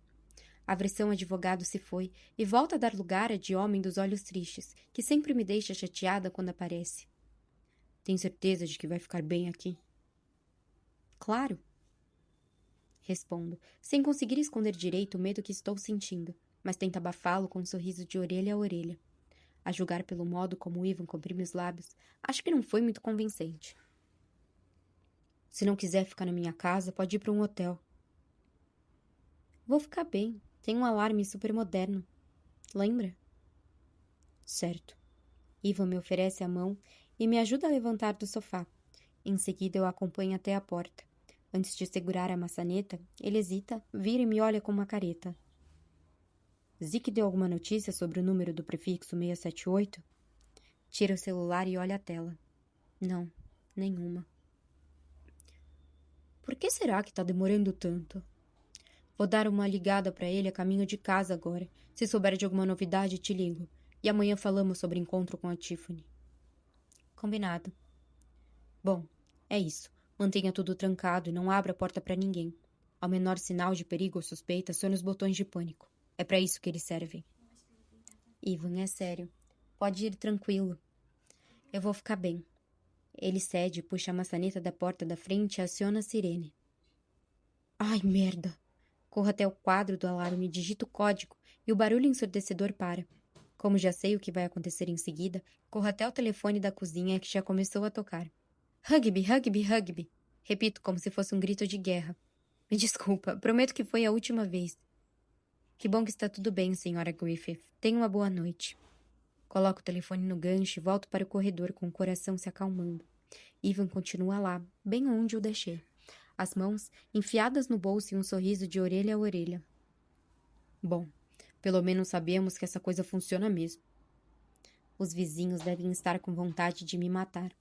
A versão advogado se foi e volta a dar lugar a de homem dos olhos tristes, que sempre me deixa chateada quando aparece. Tem certeza de que vai ficar bem aqui? Claro. Respondo, sem conseguir esconder direito o medo que estou sentindo, mas tento abafá-lo com um sorriso de orelha a orelha. A julgar pelo modo como Ivan cobriu meus lábios, acho que não foi muito convincente. Se não quiser ficar na minha casa, pode ir para um hotel. Vou ficar bem. Tem um alarme super moderno. Lembra? Certo. Ivan me oferece a mão e me ajuda a levantar do sofá. Em seguida, eu a acompanho até a porta. Antes de segurar a maçaneta, ele hesita, vira e me olha com uma careta. Zeke deu alguma notícia sobre o número do prefixo 678? Tira o celular e olha a tela. Não, nenhuma. Por que será que está demorando tanto? Vou dar uma ligada para ele a caminho de casa agora. Se souber de alguma novidade, te ligo. E amanhã falamos sobre o encontro com a Tiffany. Combinado. Bom, é isso. Mantenha tudo trancado e não abra a porta para ninguém. Ao menor sinal de perigo ou suspeita, acione os botões de pânico. É para isso que eles servem. Ivan, é sério. Pode ir tranquilo. Eu vou ficar bem. Ele cede, puxa a maçaneta da porta da frente e aciona a sirene. Ai, merda! Corro até o quadro do alarme, digito o código e o barulho ensurdecedor para. Como já sei o que vai acontecer em seguida, corro até o telefone da cozinha que já começou a tocar. Rugby, rugby, rugby. Repito como se fosse um grito de guerra. Me desculpa, prometo que foi a última vez. Que bom que está tudo bem, senhora Griffith. Tenha uma boa noite. Coloco o telefone no gancho e volto para o corredor com o coração se acalmando. Ivan continua lá, bem onde o deixei. As mãos enfiadas no bolso e um sorriso de orelha a orelha. Bom, pelo menos sabemos que essa coisa funciona mesmo. Os vizinhos devem estar com vontade de me matar.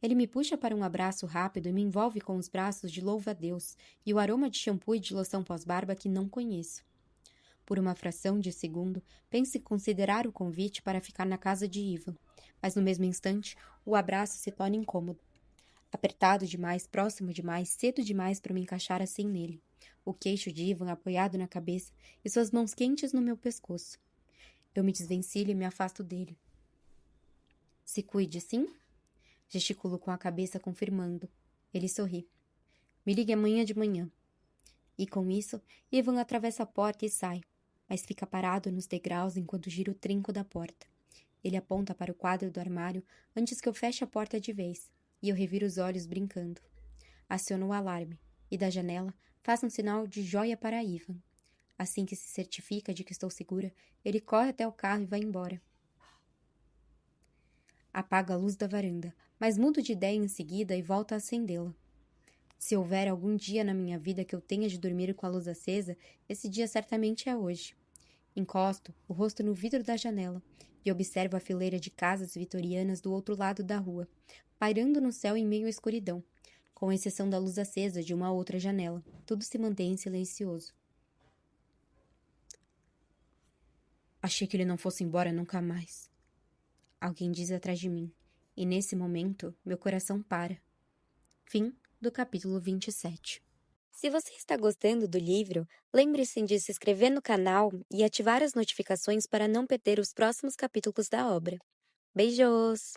Ele me puxa para um abraço rápido e me envolve com os braços de louva-a-Deus e o aroma de shampoo e de loção pós-barba que não conheço. Por uma fração de segundo, penso em considerar o convite para ficar na casa de Ivan, mas no mesmo instante, o abraço se torna incômodo. Apertado demais, próximo demais, cedo demais para me encaixar assim nele. O queixo de Ivan apoiado na cabeça e suas mãos quentes no meu pescoço. Eu me desvencilho e me afasto dele. Se cuide, sim? Gesticulo com a cabeça, confirmando. Ele sorri. Me ligue amanhã de manhã. E com isso, Ivan atravessa a porta e sai, mas fica parado nos degraus enquanto gira o trinco da porta. Ele aponta para o quadro do armário antes que eu feche a porta de vez, e eu reviro os olhos brincando. Aciono o alarme, e da janela faço um sinal de joia para Ivan. Assim que se certifica de que estou segura, ele corre até o carro e vai embora. Apaga a luz da varanda, mas mudo de ideia em seguida e volto a acendê-la. Se houver algum dia na minha vida que eu tenha de dormir com a luz acesa, esse dia certamente é hoje. Encosto o rosto no vidro da janela e observo a fileira de casas vitorianas do outro lado da rua, pairando no céu em meio à escuridão. Com exceção da luz acesa de uma outra janela, tudo se mantém silencioso. Achei que ele não fosse embora nunca mais. Alguém diz atrás de mim, e nesse momento meu coração para. Fim do capítulo 27. Se você está gostando do livro, lembre-se de se inscrever no canal e ativar as notificações para não perder os próximos capítulos da obra. Beijos!